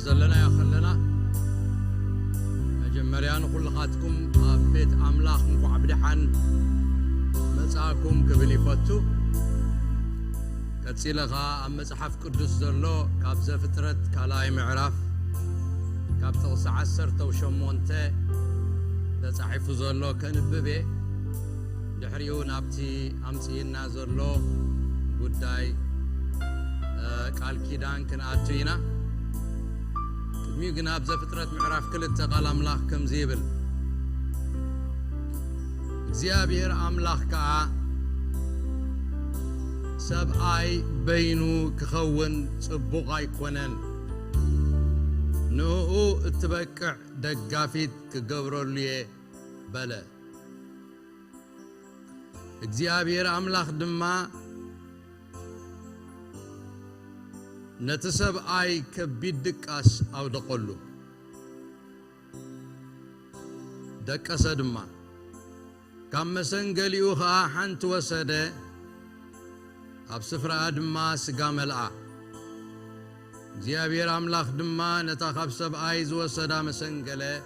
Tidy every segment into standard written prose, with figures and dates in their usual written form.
زلنا يا خلنا مجمريان خلقاتكم بيت أملاخكم وعبدحان مساكم قبل فتو كتسيلغا مصحف قدس زلو كاب زفترت كالاي معراف كاب تقص 10 وشمونته تصحيف زلو كنببي دحريو نابتي امصينا زلو ጉዳይ ቃል ኪዳን ከናአትይና ሚግና በዘፍጥረት ምዕራፍ 2 ቃል አምላክ ከምዚብል እግዚአብሔር አምላክ ካ ሰብአይ በይኑ ክኸውን ጽቡቕ አይኮነን ንኡ እትበቅዕ ደጋፊት ክገብረሉየ በለ እግዚአብሔር አምላክ ድማ نتسب أي كبيدكاس أو دقلو دكاس دما كم سنجليوها حنت وسده أبسفر أدما سجاملأ زيابير أملاخ دما نتاخب سب أي زو سدا مسنجلة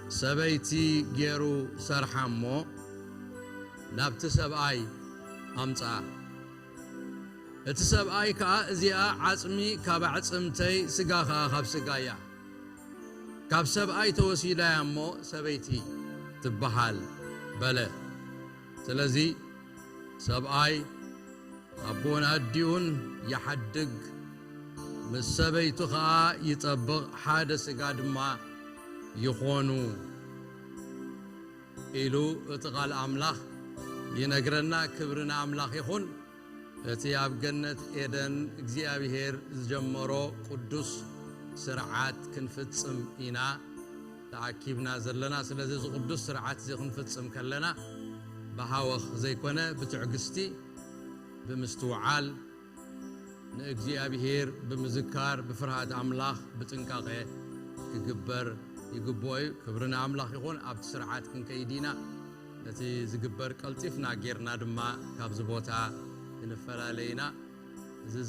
سبيتي جيرو سرحمو نبتسب أي أمتا اتسب اي كا ازيا عصمي كاب عصمتي سغاخا خاب سغايا كاب سب اي توسيدا يمو سبيتي تبحال بلا سلازي سب اي ابون اديون يحدق مسبيتو خا يطبق حاده سغا دما يخونو إلو اتقال املاح ينغرنا كبرنا املاح يخون اتياب جنة إيدن እግዚአብሔር زجمرو قدوس سرعات كنفتصم إنا تعكيبنا زلنا سلازي قدوس سرعات زي كنفتصم كلنا بهاوخ زي كونه بتعقستي بمستوعال እግዚአብሔር بمذكار بفرهاد أملاخ بتنقاقه كجبر يجبوي كبرنا أملاخ يكون أبت سرعات كنكيدينا التي زجبر كالتفنا غيرنا دما كابزبوتا نفر علينا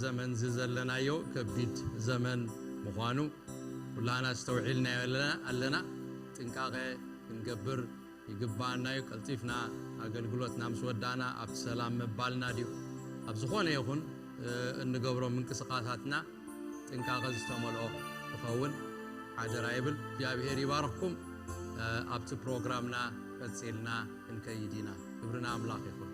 زمن زلنا يو كبيد زمن مخانو ولا استوعلنا لنا تنقاقه نقبر يقبانا يقلطفنا اغلغلوتنا مسودانا اب سلام مبالنا ديو ابزخونه يكون انغبرو منقسقاتاتنا تنقاقه استملو تخون عجرايبل እግዚአብሔር ይባርኩም ابت بروجرامنا قصيلنا انكيدينا كبرنا املاك يكون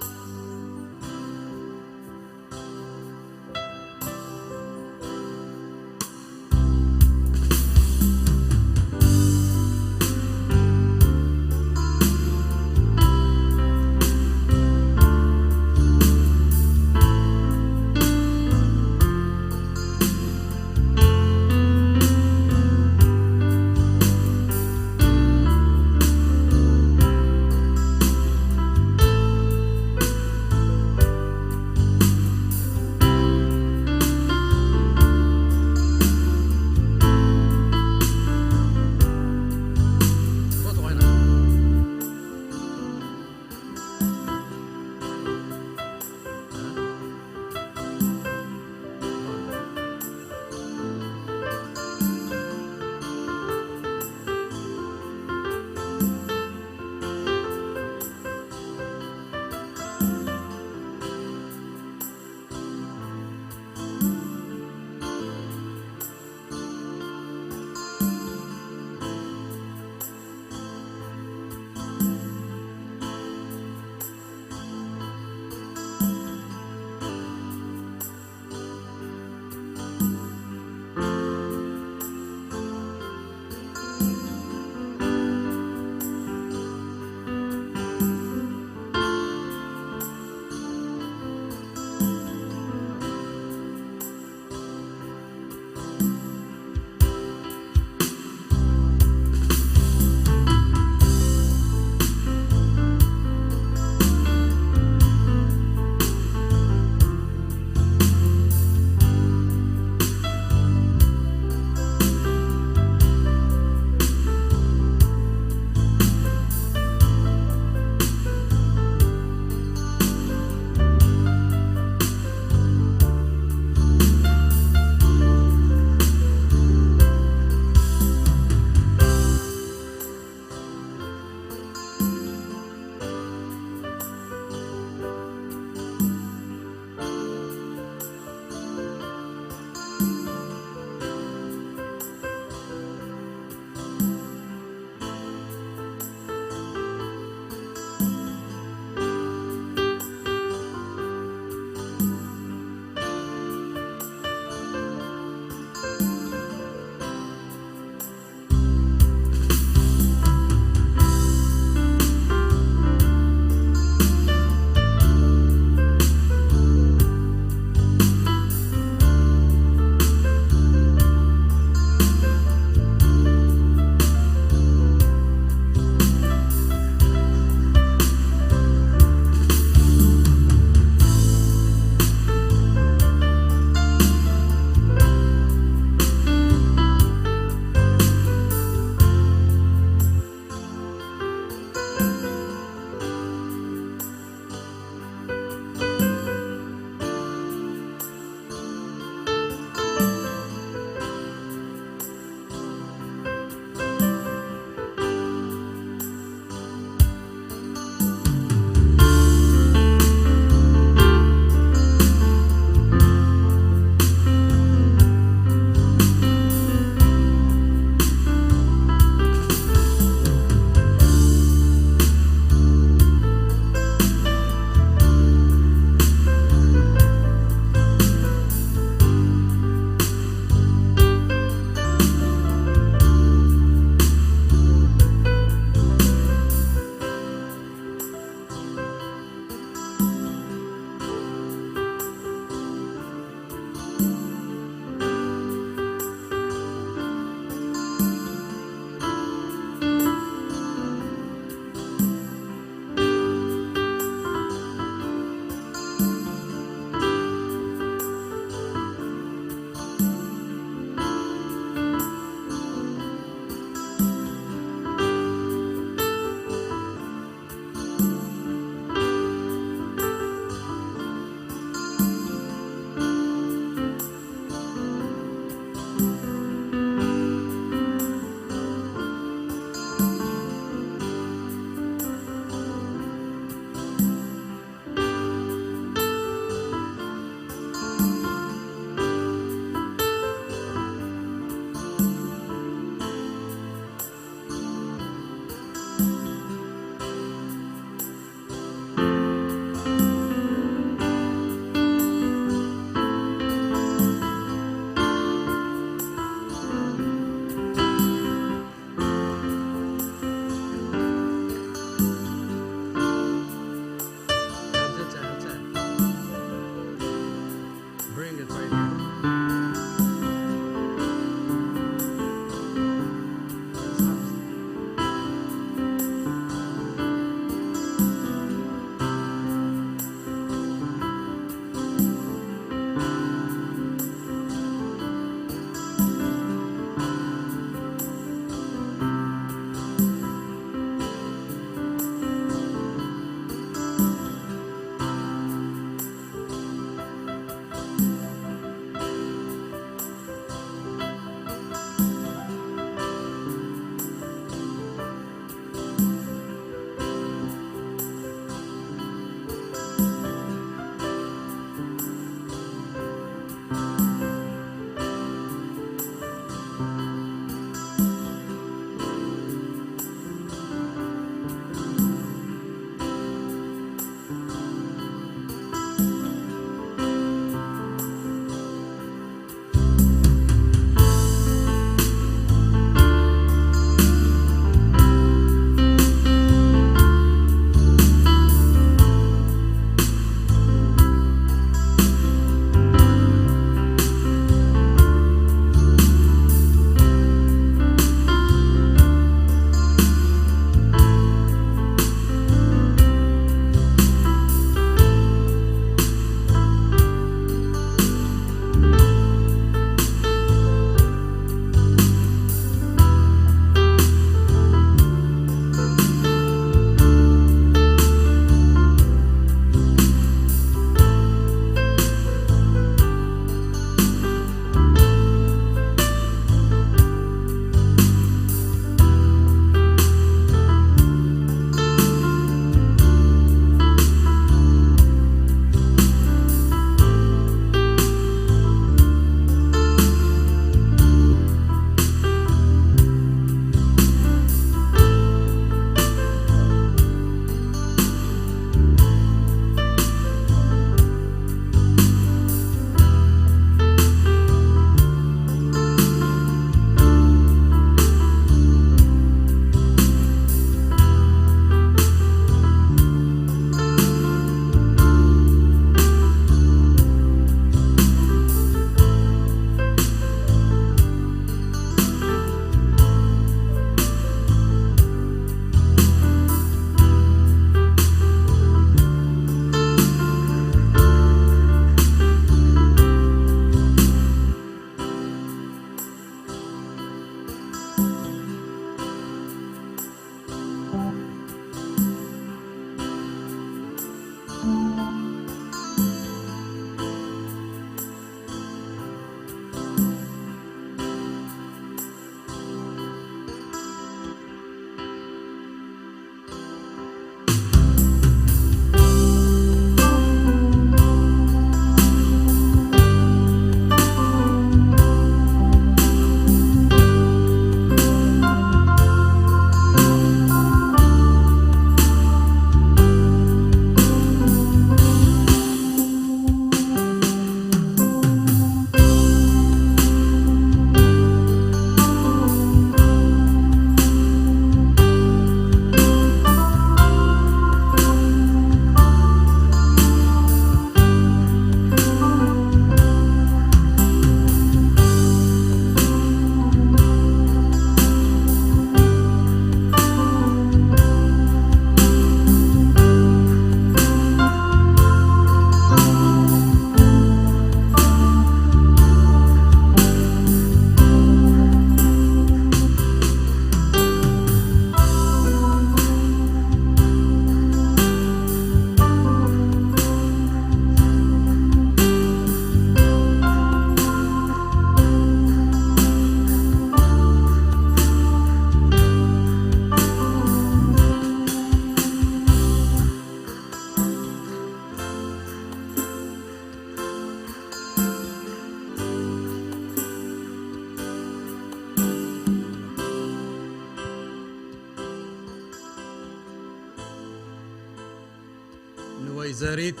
ወይዘሪት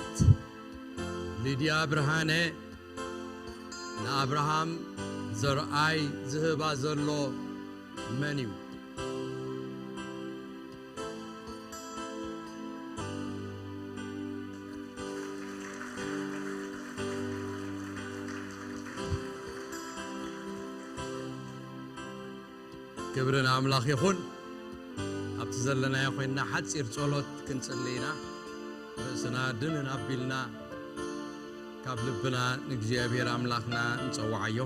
ሊድያ ብርሃነ ንአብርሃም ዘርአይ ዝህባ ዘሎ መን እዩ? ክብርን አምላኽ ይኹን። ኣብቲ ዘለናዮ ኮይንና ሓፂር ጸሎት ክንጽልይና ርእስና ድንን ኣቢልና ካብ ልብና ንእግዚአብሔር ኣምላኽና እንጸዋዓዮ።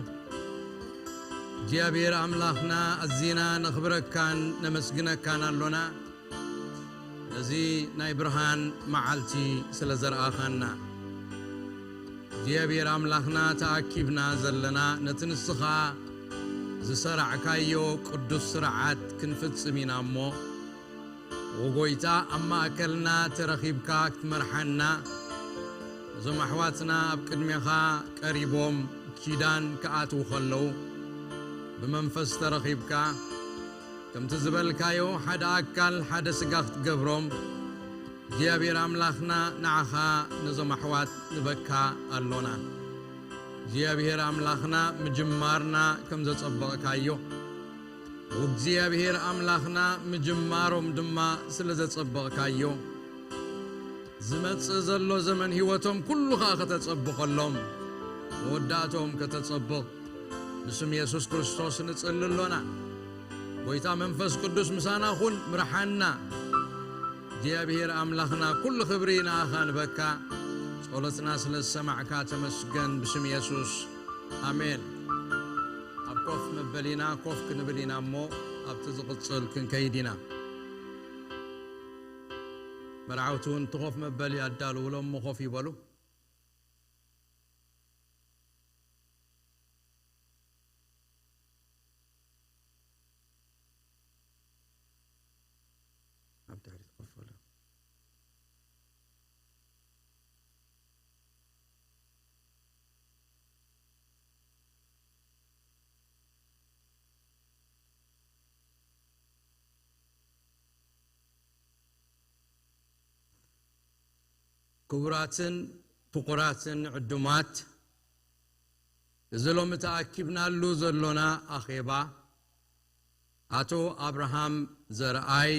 እግዚአብሔር ኣምላኽና ኣዚና ነኽብረካን ነመስግነካን ኣሎና ነዚ ናይ ብርሃን መዓልቲ ስለ ዘርአኻና። እግዚአብሔር ኣምላኽና ተኣኪብና ዘለና ነቲ ንስኻ ዝሰርዕካዮ ቅዱስ ስርዓት ክንፍጽም ኢና እሞ ወጎይታ ኣብ ማእከልና ተረኺብካ ክትመርሓና እዞም ኣሕዋትና ኣብ ቅድሜኻ ቀሪቦም ኪዳን ክኣትዉ ከለዉ ብመንፈስ ተረኺብካ ከምቲ ዝበልካዮ ሓደ ኣካል ሓደ ስጋ ክትገብሮም እግዚአብሔር ኣምላኽና ንዓኻ ነዞም ኣሕዋት ንበካ ኣሎና። እግዚአብሔር ኣምላኽና ምጅማርና ከም ዘጸበቕካዮ ወእግዚአብሔር ኣምላኽና ምጅማሮም ድማ ስለ ዘጸበቕካዮ ዝመጽእ ዘሎ ዘመን ህይወቶም ኩሉኻ ከተጸብቐሎም መወዳእቶም ከተጸብቕ ብስም ኢየሱስ ክርስቶስ ንጽልሎና። ጎይታ መንፈስ ቅዱስ ምሳና ኹን ምርሓና። እግዚአብሔር ኣምላኽና ኩሉ ክብሪ ንኣኻ ንበካ። ጸሎትና ስለ ሰማዕካ ተመስገን ብስም ኢየሱስ አሜን። ኣብ ኮፍ መበሊና ኮፍ ክንብሊና እሞ ኣብቲ ዝቕጽል ክንከይዲና መርዓውቱን ትኾፍ መበሊ ኣዳልውሎም እሞ ኮፍ ይበሉ። ክቡራትን ፍቁራትን ዕዱማት እዘሎም ተኣኪብናሉ ዘሎና ኣኼባ ኣቶ አብርሃም ዘርአይ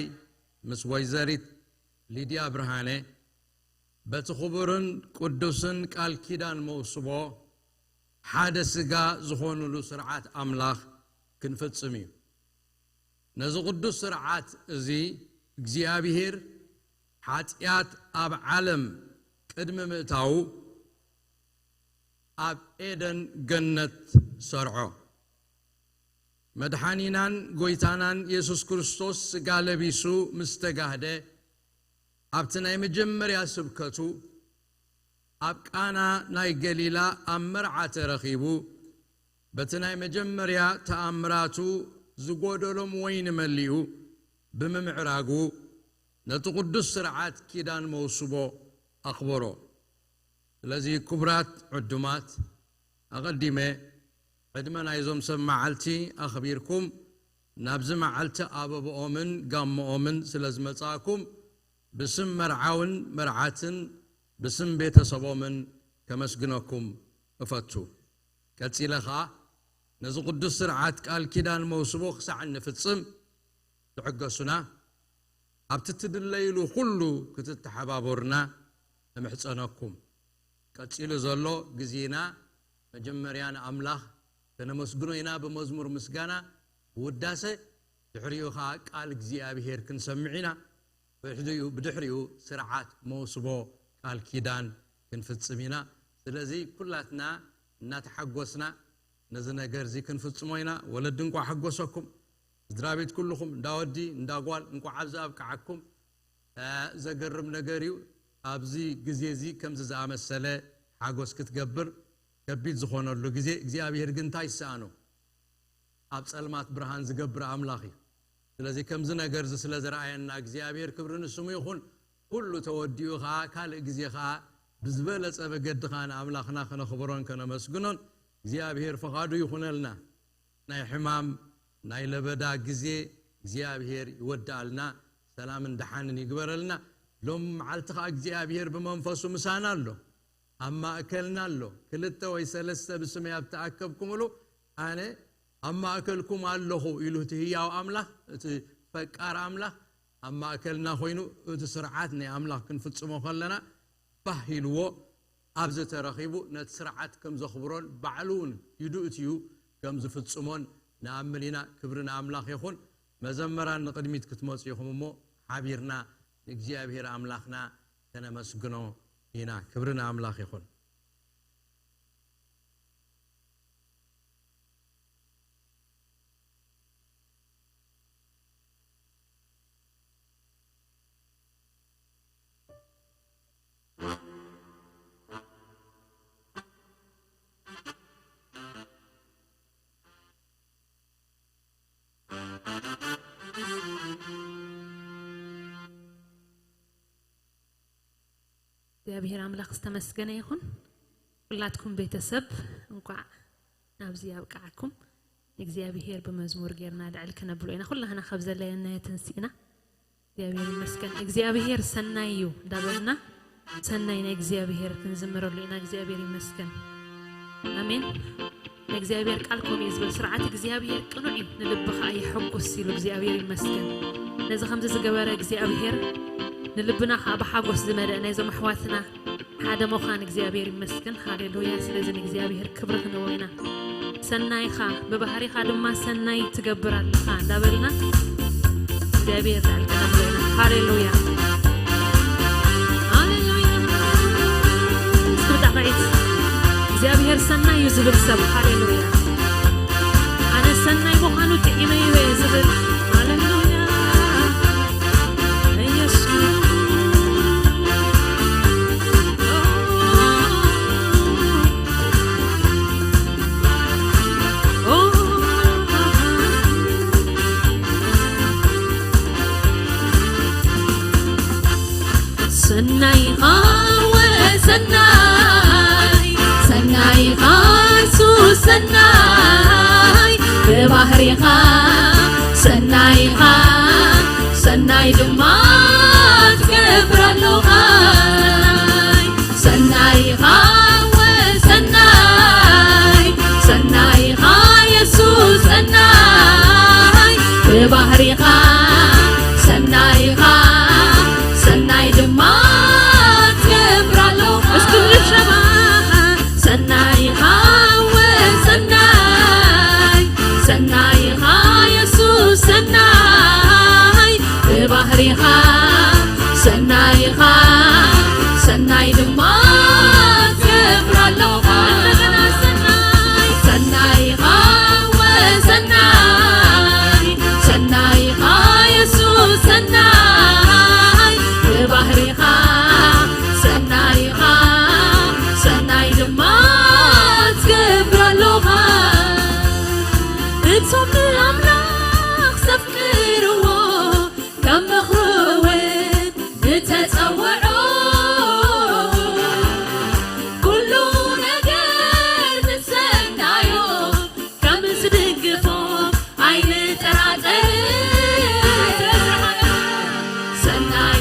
ምስ ወይዘሪት ሊድያ ብርሃነ በቲ ክቡርን ቅዱስን ቃል ኪዳን መውስቦ ሓደ ስጋ ዝኾኑሉ ስርዓት ኣምላኽ ክንፍጽም እዩ። ነዚ ቅዱስ ስርዓት እዚ እግዚአብሔር ኃጢአት ኣብ ዓለም ቅድሚ ምእታው ኣብ ኤደን ገነት ሰርዖ መድኃኒናን ጎይታናን ኢየሱስ ክርስቶስ ስጋ ለቢሱ ምስተጋህደ ኣብቲ ናይ መጀመርያ ስብከቱ ኣብ ቃና ናይ ገሊላ ኣብ መርዓ ተረኺቡ በቲ ናይ መጀመርያ ተኣምራቱ ዝጎደሎም ወይኒ መሊኡ ብምምዕራጉ ነቲ ቅዱስ ስርዓት ኪዳን መውስቦ ኣኽበሮ። ስለዚ ክቡራት ዕዱማት ኣቐዲመ ዕድመ ናይዞም ሰብ መዓልቲ ኣኽቢርኩም ናብዚ መዓልቲ ኣበብኦምን ጋሞኦምን ስለ ዝመጻእኩም ብስም መርዓውን መርዓትን ብስም ቤተሰቦምን ከመስግነኩም እፈቱ። ቀጺለ ኸዓ ነዚ ቅዱስ ስርዓት ቃል ኪዳን መውስቦ ክሳዕ ንፍጽም ትዕገሱና ኣብቲ ትድለይሉ ኩሉ ክትተሓባበሩና ንምሕፀነኩም። ቀጺሉ ዘሎ ጊዜና መጀመርያ ንኣምላኽ ከነመስግኖ ኢና ብመዝሙር ምስጋና ውዳሴ ድሕሪኡ ኸዓ ቃል እግዚአብሔር ክንሰምዕ ኢና ብድሕሪኡ ስርዓት መውስቦ ቃል ኪዳን ክንፍጽም ኢና። ስለዚ ኩላትና እናተሓጐስና ነዚ ነገር እዚ ክንፍጽሞ ኢና። ወለዲ እንኳ ሓጐሰኩም ዝድራቤት ኩልኹም እንዳወዲ እንዳጓል እንኳ ዓብዚ ኣብቅዓኩም ዘገርም ነገር እዩ። ኣብዚ ጊዜ እዚ ከምዚ ዝኣመሰለ ሓጎስ ክትገብር ከቢድ ዝኾነሉ ጊዜ እግዚአብሔር ግን እንታይ ይሰኣኖ ኣብ ጸልማት ብርሃን ዝገብር ኣምላኽ እዩ። ስለዚ ከምዚ ነገር እዚ ስለ ዝረኣየና እግዚአብሔር ክብሪ ንስሙ ይኹን። ኩሉ ተወዲኡ ኸዓ ካልእ ጊዜ ኸዓ ብዝበለጸ መገዲ ኸዓ ንኣምላኽና ከነኽብሮን ከነመስግኖን እግዚአብሔር ፈቓዱ ይኹነልና። ናይ ሕማም ናይ ለበዳ ጊዜ እግዚአብሔር ይወዳልና፣ ሰላምን ደሓንን ይግበረልና። ሎም معلتخ እግዚአብሔር በመንፈሱ ምሳና አለ አማ እከልና አለ ክልተ ወይ ሰለስተ በስም ያብተአከብኩምሉ አነ አማ እከልኩም አለሁ ይሉት ህያው አምላክ ፈቃር አምላክ አማ እከልና ሆይኑ እቲ ስርዓት ናይ አምላክ ክንፍጽሞ ከለና ባህልዎ ኣብዘ ተረኺቡ ነት ስርዓት ከም ዘኽብሮን ባዕሉን ይዱእትዩ ከም ዝፍጽሞን ንኣምሊና ክብርና አምላክ ይኹን መዘመራን ንቅድሚት ክትመጽይኹም እሞ ሓቢርና እግዚአብሔር አምላክና ተነመስግኖ ኢና ክብርና አምላክ ይኹን እግዚአብሔር አምላክ ተመስገነ ይሁን ሁላችሁም ቤተሰብ እንኳን ናብዚ ያብቃዓኩም እግዚአብሔር በመዝሙር ጌርና ልዕል ከነብሎይና ሁላህና ከብዘለየና የተንሲና እግዚአብሔር ይመስገን እግዚአብሔር ሰናዩ ዳበልና ሰናይና እግዚአብሔር ክንዝምረሉና እግዚአብሔር ይመስገን አሜን እግዚአብሔር ቃል ኮን ይዝብል ስርዓት እግዚአብሔር ቅኑዕ ንልብኻ ይሕጉስ ሲሉ እግዚአብሔር ይመስገን ነዚ ከምዚ ዝገበረ እግዚአብሔር ንልብና በሓጎስ ዝመደእና ይዞም ኣሕዋትና ሓደ ምዃን እግዚአብሔር ይመስገን ሃሌሉያ ስለዚህ እግዚአብሔር ክብር ክንወይና ሰናይኻ በባህሪኻ ድማ ሰናይ ትገብር ኣለኻ እንዳበልና እግዚአብሔር ዳልከና ብለና ሃሌሉያ ሃሌሉያ ስብዳዕት እግዚአብሔር ሰናይ ዝብል ሰብ ሃሌሉያ ኣነ ሰናይ ምዃኑ ጥዒመ ይበ ዝብል ሃሌሉያ ሰናይ ሰናይ ሰናይ ኢየሱስ ሰናይ በባህሪኻ ሰናይ ሰናይ ድማ ትገብራለኻ ሰናይ ሰናይ ሰናይ ኢየሱስ ሰናይ በባህሪኻ ሰናይ ሰናይ ድማ ትገብራለሁ እስኩል ሸማ ሰናይ ሰናይ ሰናይ ኢየሱስ ሰናይ በባህሪኻ ሰናይ ሰናይ ድማ ትገብራለሁ እንደገና ሰናይ ሰናይ ሰናይ ሰናይ ኢየሱስ ሰናይ በባህሪኻ ሰናይ ሰናይ ድማ ትገብራለኻ እቶም ንኣምላኽ ዘፍቅርዎ ከም ምኽርውን ንተፀውዖ ኩሉ ነገር ንሰናዮ ከም ዝድግፎም ኣይንጠራጠርን ሰናይ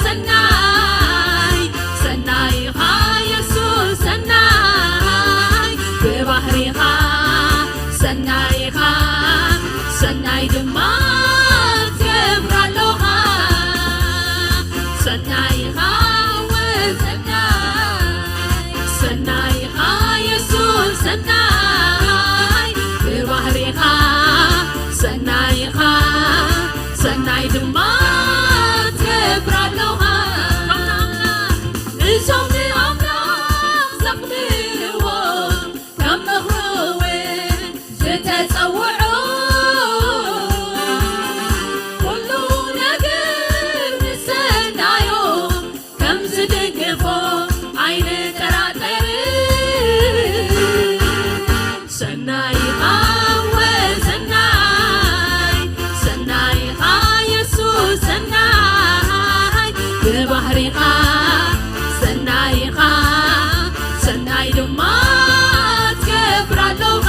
ሰናይ ሰናይ ኢየሱስ ሰናይ በባህሪኻ ሰናይ ሰናይ ድማ ትገብራለኻ ሰናይ ሰናይ ኢየሱስ ሰናይ በባህሪኻ ሰናይ ሰናይ ድማ ትገብራለኻ እዞም ንኣምላኽ ዘኽብርዎ ከም ምኽርውን ዝተፀውዑ ኩሉ ነገር ንሰናዮ ከም ዝድግፎ ኣይንጠራጠርን ሰናይ ሰናይ ኢየሱስ ሰናይ በባህሪኻ ሰናይ ሰናይ ድማ ትገብራለኻ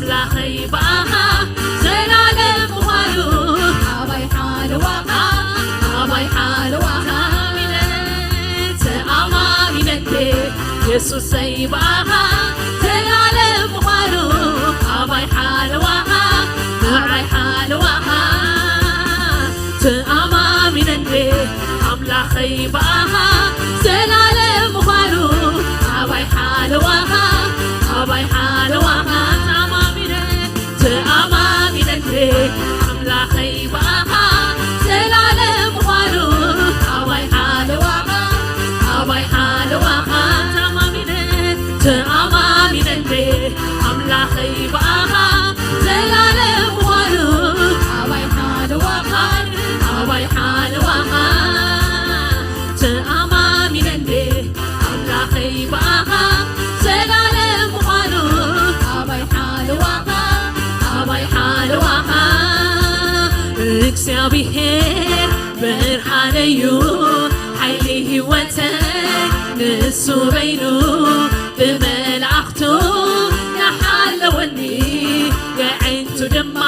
أملاخي بقى زلالم وارو أبي حال وقع أبي حال وقع منت أما منت يسوع سيبها زلالم وارو أبي حال وقع أبي حال وقع تأما منت أملاخي بقى زلالم وارو أبي حال وقع أبي حال وقع تأما منت أملاخي بقى زلالم وارو أبي حال وقع أبي حال وقع تأما منت أملاخي بقى زلالم وارو أبي حال وقع أبي حال وقع تأما منت أملاخي بقى زلالم وارو أبي حال وقع أبي حال وقع እግዚአብሔር ብርሃነዩ ሓይሊ ህይወተይ ንሱ በይኑ ብመላእኽቱ ያሓለወኒ የዓይንቱ ድማ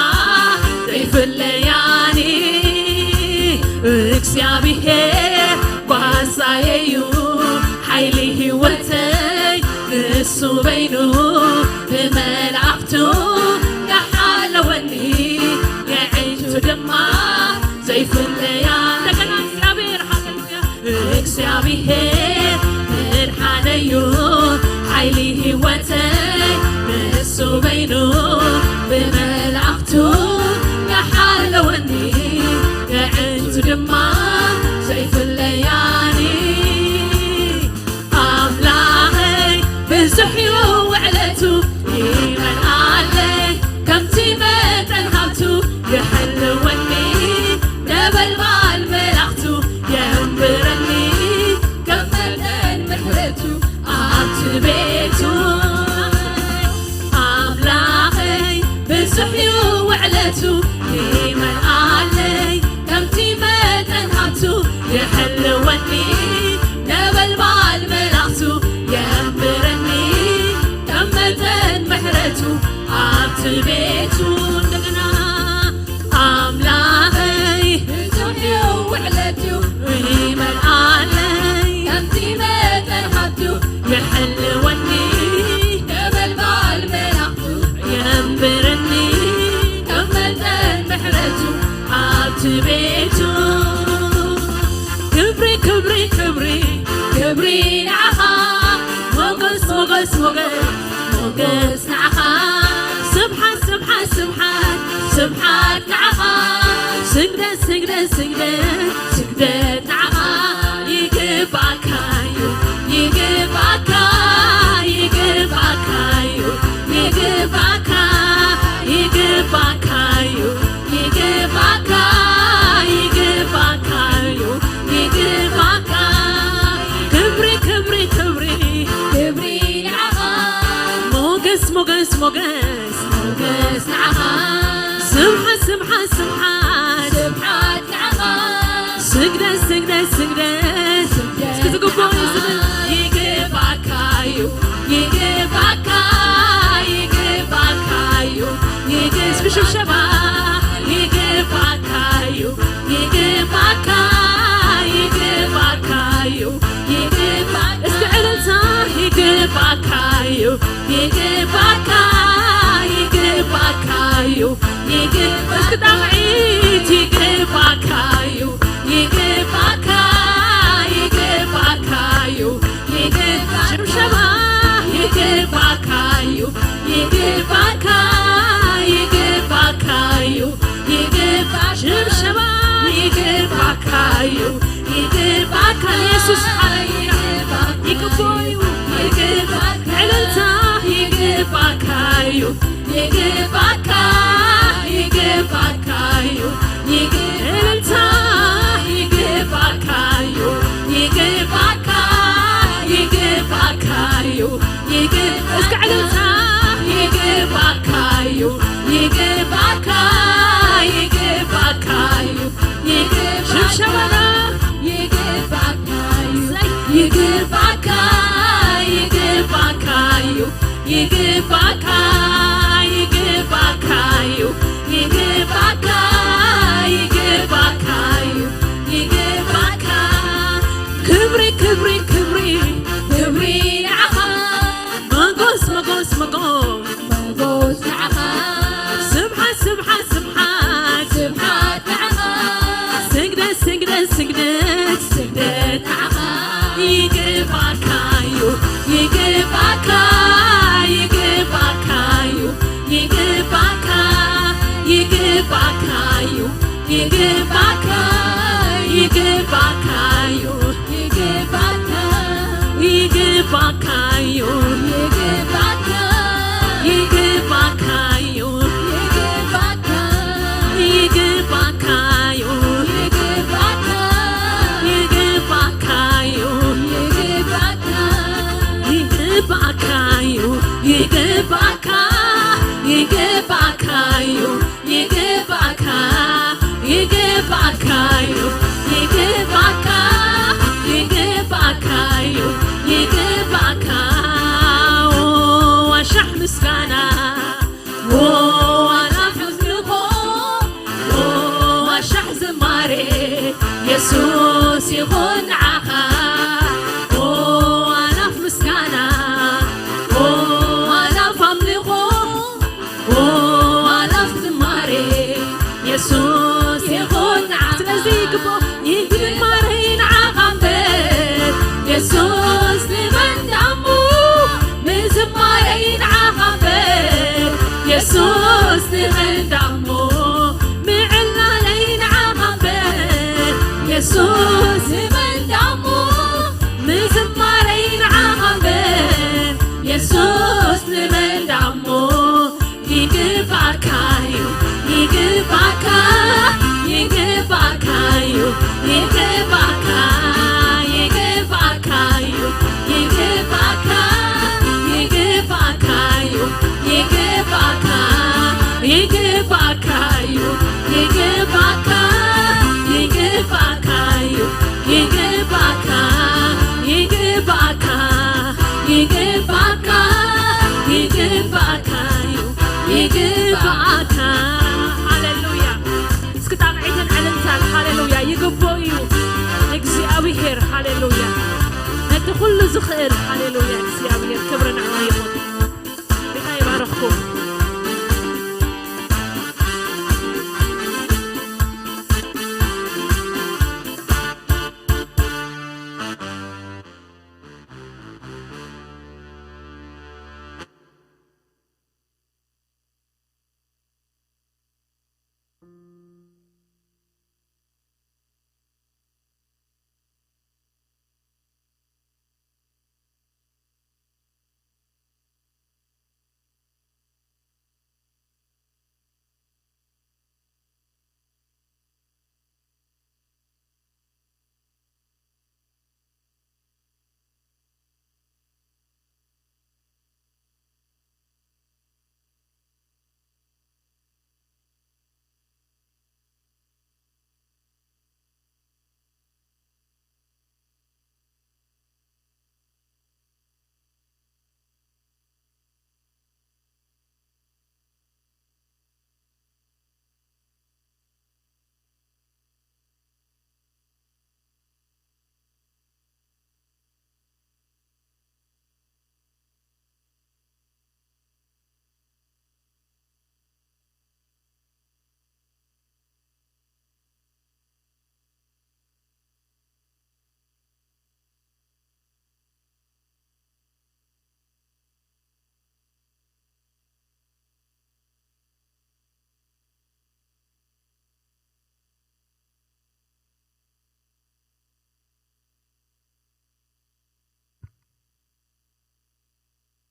ዘይፍለያኒ እግዚአብሔር ጓሳየዩ ሓይሊ ህይወተይ ንሱ በይኑ ብመላእኽቱ ያሓለወኒ የዓይንቱ ድማ ዘይፍለያ እንደገና እግዚአብሔር ሃሌሉያ እግዚአብሔር ብርሃነዩ ሓይሊ ህይወተይ ንሱ በይኑ ብመላእኽቱ ያሓለወኒ የዓይንቱ ድማ ዘይፍለያኒ ኣምላኸይ ብዙሕ እዩ ውዕለቱ ይመልኣለይ ከምቲ መጠን ሃብቱ يحلوني نبلبال ملاخته ينبرني كمدن محرته عتبيته أملاخي بسحي وعلته يمن علي كمتي مدن هبته يحلوني نبلبال ملاخته ينبرني كمدن محرته عتبيته أملاخي بسحي وعلته ويمن علي كمتي مدن هبته يحلوني نبلبال ملاخته ينبرني كمدن محرته عتبيته كبري كبري كبري كبري نعخا موقس موقس موقس موقس نعخا سبحان سبحان سبحان سبحان نعخا سجدة سجدة سجدة سجدة نعخا يجيبكايو يجيبكا يجيبكايو يجيبكا يجيبكايو يجيبكا يجيبكايو يجيبكا كبري كبري كبري كبري نعخا موقس موقس موقس موقس نعخا سبحان سبحان سبحان سبحان نعخا سجدة سجدة سجدة سجدة قبول يجيبكايو يجيبكا يجيبكايو يجيب شوف شبا يجيبكايو يجيبكا يجيبكايو يجيبك استعلتا يجيبكايو يجيبكا يجيبكايو يجيب اسكت عيد يجيبكايو يجيبكا يجيبكايو يجيب شبشبا يجيبكايو يجيبكا يجيبكايو يجيب شبشبا يجيبكايو يجيبكا يسوس عليا يكفويو يجيبك علتا يجيبكايو يجيبكا يجيبكايو يجيب علتا يجيبكايو يجيبكا يجيبكايو يجيب اسك علتا يجيبكايو يجيبكا يجيبكايو يجيب شبشبنا يجيبكايو يجيبكا يجيبكايو يجيبكا يجيب ይግባካዩ ይግባካ ይግባካዩ ይግባካ ክብሪ ክብሪ ክብሪ ክብሪ ንዓኻ መጎስ መጎስ መጎስ መጎስ ንዓኻ ስብሓት ስብሓት ስብሓት ስብሓት ንዓኻ ስግደት ስግደት ስግደት ስግደት ንዓኻ ይግባካዩ ይግባካ ይግባካዩ ይግባካ ይግባካዩ ይግባካ ይግባካዩ ይግባካ ይግባካዩ ይግባካ ይግባካዩ ይግባካ ይግባካዩ ይግባካ ይግባካዩ ይግባካዩ ይግባካ ይግባካዩ ይግባካ ይግባካዩ ይግባካ ይግባካዩ ይግባካ ዋሻሕ ምስጋና ዋላፍ ዝልኾ ዋሻሕ ዝማሬ ኢየሱስ ይኹን ንዓኻ ዋላፍ ምስጋና ዋላፍ ኣምልኾ ዋላፍ ዝማሬ ኢየሱስ ይኹን ንዓኻ ስለዚ ይግቦ ይዝማሬ ንዓኻ እምበር ኢየሱስ ንመንዳሙ ምዝማሬ ንዓኻ እምበር ኢየሱስ ንመንዳሙ ምዕላለይ ንዓኻ እምበር ኢየሱስ ንመንዳሙ ምዝማሬ ንዓኻ እምበር ኢየሱስ ንመንዳሙ ይግባካዩ ይግባካ ይግባካዩ ይግባካ ይግባካዩ ይግባካ ይግባካዩ ይግባካ ይግባካዩ ይግባካ ይግባካዩ ይግባካ ይግባካ ይግባካ ይግባካዩ ይግባካ ሃሌሉያ እስኪ ጣቕዒትን ዕልልታን ሃሌሉያ ይግቦዩ እግዚአብሔር ሃሌሉያ ነቲ ኩሉ ዝኽእል ሃሌሉያ እግዚአብሔር ክብሪ ንዕማ ይኹን ጌታ ይባርኽኩም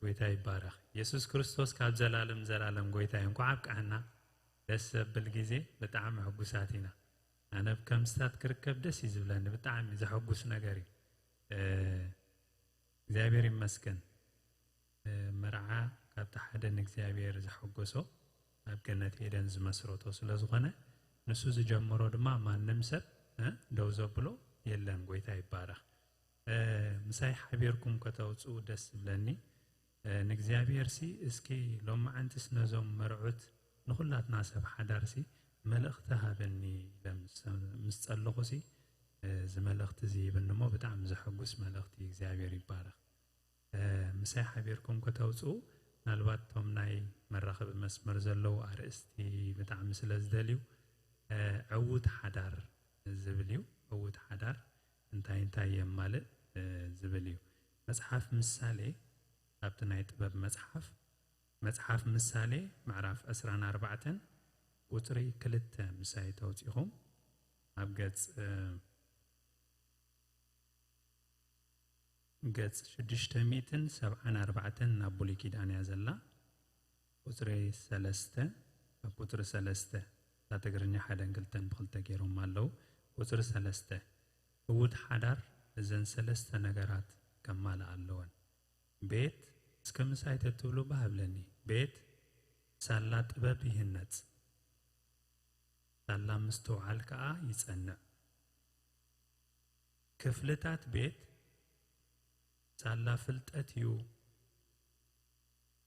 ጎይታ ይባረክ ኢየሱስ ክርስቶስ ካብ ዘላለም ዘላለም ጎይታ እንኳን አብቃና ደስ ዘብል ጊዜ በጣም ሕጉሳቲና አነብ ከምስታት ክርከብ ደስ ይዝብለን በጣም ዘሕጉስ ነገር እግዚአብሔር ይመስገን መርዓ ካብ ተሓደን እግዚአብሔር ዘሕጉሶ ኣብ ገነት ሄደን ዝመስረቶ ስለዝኾነ ንሱ ዝጀምሮ ድማ ማንም ሰብ ደው ዘብሎ የለን ጎይታ ይባረክ ምሳይ ሓቢርኩም ከተውፁ ደስ ብለኒ ንእግዚአብሔር ሲ እስኪ ሎማዓንትስ ነዞም መርዑት ንኹላትና ሰብ ሓዳር ሲ መልእኽቲ ሃበኒ ምስ ጸለኹ ሲ ዝመልእኽቲ እዚ ይብንሞ ብጣዕሚ ዘሐጉስ መልእኽቲ እግዚአብሔር ይባረኽ ምሳይ ሓቢርኩም ከተውፅኡ ምናልባት ቶም ናይ መራኸቢ መስመር ዘለው ኣርእስቲ ብጣዕሚ ስለ ዝደልዩ ዕውት ሓዳር ዝብል እዩ ዕውት ሓዳር እንታይ እንታይ የማልእ ዝብል እዩ መጽሓፍ ምሳሌ ኣብቲ ናይ ጥበብ መጽሓፍ ምሳሌ ምዕራፍ 14 ቁጥሪ 2 ምሳይ ተውፂኹም ኣብ ገጽ 674 ናብ ብሉይ ኪዳን እያ ዘላ ቁጥሪ 3 ኣብ ቁጥሪ 3 ታትግርኛ 1-2 ብኽልተ ገይሮም ኣለው ቁጥሪ 3 ዕውት ሓዳር እዘን 3 ነገራት ከማልእ ኣለወን ቤት እስከ ምሳይ ተትብሉ ባሃብለኒ ቤት ሳላ ጥበብ ይህነጽ ሳላ ምስተውዓል ከዓ ይጸንዕ ክፍልታት ቤት ሳላ ፍልጠት እዩ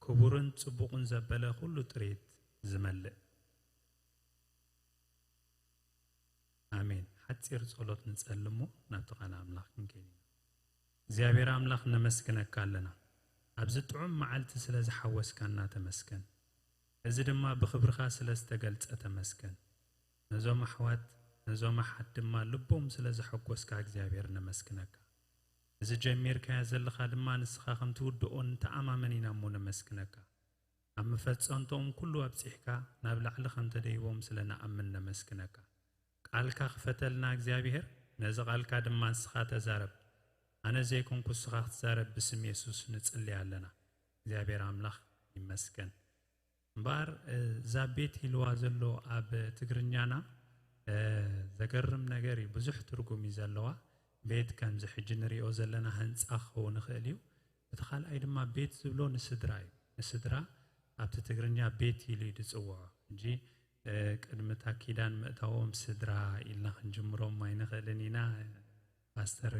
ክቡርን ጽቡቕን ዘበለ ኩሉ ጥሪት ዝመልእ አሜን ሓፂር ጸሎት ንጸልሞ ናብቲ ቃል ኣምላኽ ክንከይድ እግዚአብሔር ኣምላኽ ነመስግነካ ኣለና ኣብዚ ጥዑም መዓልቲ ስለ ዝሓወስካና ተመስገን እዚ ድማ ብኽብርኻ ስለ ዝተገልጸ ተመስገን ነዞም ኣሕዋት ነዞም ኣሓት ድማ ልቦም ስለ ዝሐጎስካ እግዚአብሔር ነመስግነካ እዚ ጀሚርካያ ዘለኻ ድማ ንስኻ ከም ትውድኦን ተኣማመን ኢና እሞ ነመስግነካ ኣብ መፈጸንቶም ኩሉ ኣብፂሕካ ናብ ላዕሊ ከም ተደይቦም ስለ ንኣምን ነመስግነካ ቃልካ ክፈተልና እግዚአብሔር ነዚ ቃልካ ድማ ንስኻ ተዛረብ ኣነ ዘይኮንኩ ንስኻ ክትዛረብ ብስም ኢየሱስ ንጽልይ ኣለና እግዚአብሔር ኣምላኽ ይመስገን እምበር እዛ ቤት ኢልዋ ዘሎ ኣብ ትግርኛና ዘገርም ነገር እዩ ብዙሕ ትርጉም እዩ ዘለዋ ቤት ከምዚ ሕጂ ንሪኦ ዘለና ህንፃ ክኸውን ይኽእል እዩ እቲ ካልኣይ ድማ ቤት ዝብሎ ንስድራ እዩ ንስድራ ኣብቲ ትግርኛ ቤት ኢሉ ይድጽውዖ እንጂ ቅድምታ ኪዳን ምእታዎም ስድራ ኢልና ክንጅምሮም ኣይንኽእልን ኢና ፓስተር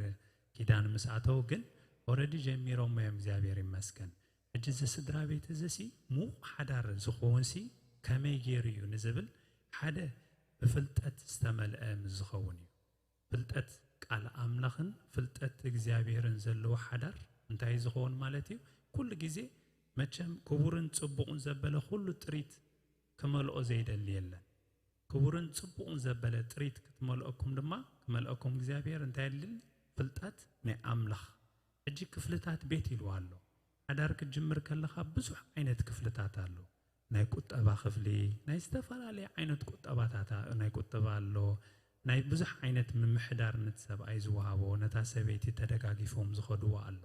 ኪዳን ምስኣተው ግን ኦልሬዲ ጀሚሮም እዮም እግዚአብሔር ይመስገን እጅ ስድራ ቤት እዚሲ ሙቕ ሓዳር ዝኸውን ሲ ከመይ ገይሩ እዩ ንዝብል ሓደ ብፍልጠት ዝተመልአ ዝኸውን እዩ ፍልጠት ቃል ኣምላኽን ፍልጠት እግዚአብሔርን ዘለዎ ሓዳር እንታይ ዝኸውን ማለት እዩ ኩሉ ግዜ መቸም ክቡርን ጽቡቕን ዘበለ ኩሉ ጥሪት ከመልኦ ዘይደሊ የለን ክቡርን ጽቡቕን ዘበለ ጥሪት ክትመልኦኩም ድማ ክመልኦኩም እግዚአብሔር እንታይ ይልል ፍልጠት ናይ ኣምላኽ እጂ ክፍልታት ቤት ኢልዋ ኣሎ ሓዳር ክጅምር ከለኻ ብዙሕ ዓይነት ክፍልታት ኣሎ ናይ ቁጠባ ክፍሊ ናይ ዝተፈላለየ ዓይነት ቁጠባታት ናይ ቁጠባ ኣሎ ናይ ብዙሕ ዓይነት ምምሕዳር ንሰብኣይ ዝወሃቦ ነታ ሰበይቲ ተደጋጊፎም ዝኸድዎ ኣሎ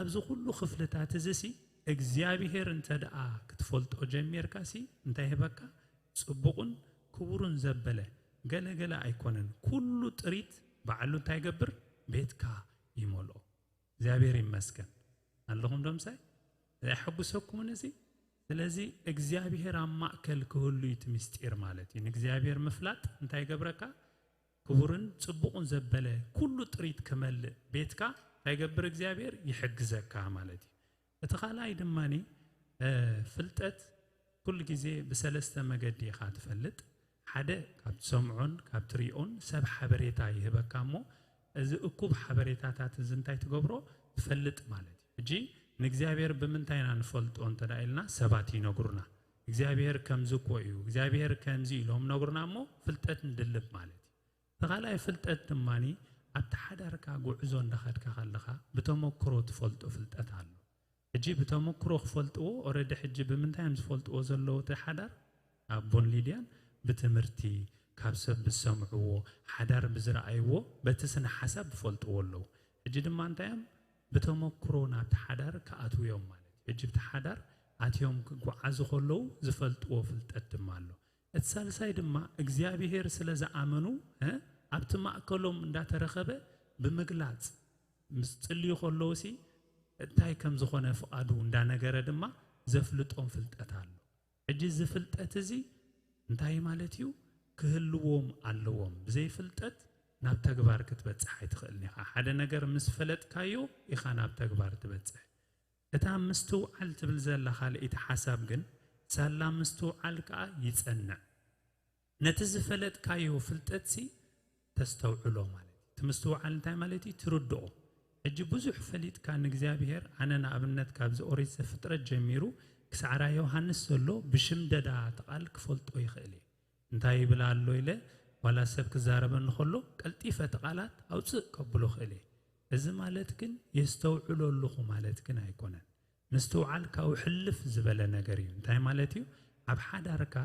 ኣብዚ ኩሉ ክፍልታት እዚሲ እግዚአብሔር እንተደኣ ክትፈልጦ ጀሚርካሲ እንታይ ይህበካ ጽቡቕን ክቡርን ዘበለ ገለገለ ኣይኮነን ኩሉ ጥሪት ባዕሉ እንታይ ይገብር ቤትካ ይመልኦ እግዚአብሔር ይመስገን ኣለኹም ዶምሳይ ዘይሐጉሰኩም ነዚ ስለዚ እግዚአብሔር ኣብ ማእከል ክህሉ እቲ ምስጢር ማለት እዩ ንእግዚአብሔር ምፍላጥ እንታይ ይገብረካ ክቡርን ጽቡቕን ዘበለ ኩሉ ጥሪት ከመልእ ቤትካ እንታይ ይገብር እግዚአብሔር ይሕግዘካ ማለት እዩ እቲ ካልኣይ ድማኒ ፍልጠት ኩሉ ግዜ ብሰለስተ መገዲ ኢኻ ትፈልጥ ሓደ ካብ ትሰምዖን ካብ ትሪኦን ሰብ ሓበሬታ ይህበካ እሞ እዚ እኩብ ሓበሬታታት እዚ እንታይ ትገብሮ ትፈልጥ ማለት እዩ እጂ ንእግዚአብሔር ብምንታይና ንፈልጦ እንተዳኢልና ሰባት ይነግሩና እግዚአብሔር ከምዚ እኮ እዩ እግዚአብሔር ከምዚ ኢሎም ነግሩና እሞ ፍልጠት እንድልብ ማለት እዩ ተኻልኣይ ፍልጠት ድማኒ ኣብቲ ሓዳርካ ጉዕዞ እንዳኸድካ ከለኻ ብተመክሮ ትፈልጦ ፍልጠት ኣሎ እጂ ብተመክሮ ክፈልጥዎ ኦልሬዲ ሕጂ ብምንታይም ዝፈልጥዎ ዘለዉ እቲ ሓዳር ኣቦን ሊድያን ብትምህርቲ ካብ ሰብ ብሰምዕዎ ሓዳር ብዝረኣይዎ በቲ ስነ ሓሳብ ዝፈልጥዎ ኣለዉ ሕጂ ድማ እንታይም ብተመክሮ ናብቲ ሓዳር ከኣትው እዮም ማለት እዩ ሕጂ ብቲ ሓዳር ኣትዮም ክጓዓዙ ከለዉ ዝፈልጥዎ ፍልጠት ድማ ኣሎ እቲ ሳልሳይ ድማ እግዚአብሔር ስለ ዝኣመኑ ኣብቲ ማእከሎም እንዳተረኸበ ብምግላጽ ምስ ጽልዩ ከለውሲ እንታይ ከም ዝኾነ ፍቓዱ እንዳነገረ ድማ ዘፍልጦም ፍልጠት ኣሎ ሕጂ እዚ ፍልጠት እዚ እንታይ ማለት እዩ ክህልዎም ኣለዎም ብዘይ ፍልጠት ናብ ተግባር ክትበጽሕ ኣይትኽእልኒ ኢኻ ሓደ ነገር ምስ ፈለጥካዮ ኢኻ ናብ ተግባር ትበጽሕ እታ ምስትውዓል ትብል ዘላ ካልእቲ ሓሳብ ግን ሳላ ምስትውዓል ከዓ ይጸንዕ ነቲ ዝፈለጥካዮ ፍልጠትሲ ተስተውዕሎ ማለት እቲ ምስትውዓል እንታይ ማለት እዩ ትርድኦ እጅ ብዙሕ ፈሊጥካ ንእግዚአብሔር ኣነ ንኣብነት ካብዚ ኦሪት ዘፍጥረት ጀሚሩ ክሳዕራ ዮሃንስ ዘሎ ብሽምደዳ ተቓል ክፈልጦ ይኽእል እየ እንታይ ይብል ኣሎ ኢለ ዋላ ሰብ ክዛረበኒ ከሎ ቀልጢፈ ተቓላት ኣውፅእ ከብሎ ክእል እየ እዚ ማለት ግን የስተውዕሎ ኣለኹ ማለት ግን ኣይኮነን ምስትውዓል ካብኡ ሕልፍ ዝበለ ነገር እዩ እንታይ ማለት እዩ ኣብ ሓዳርካ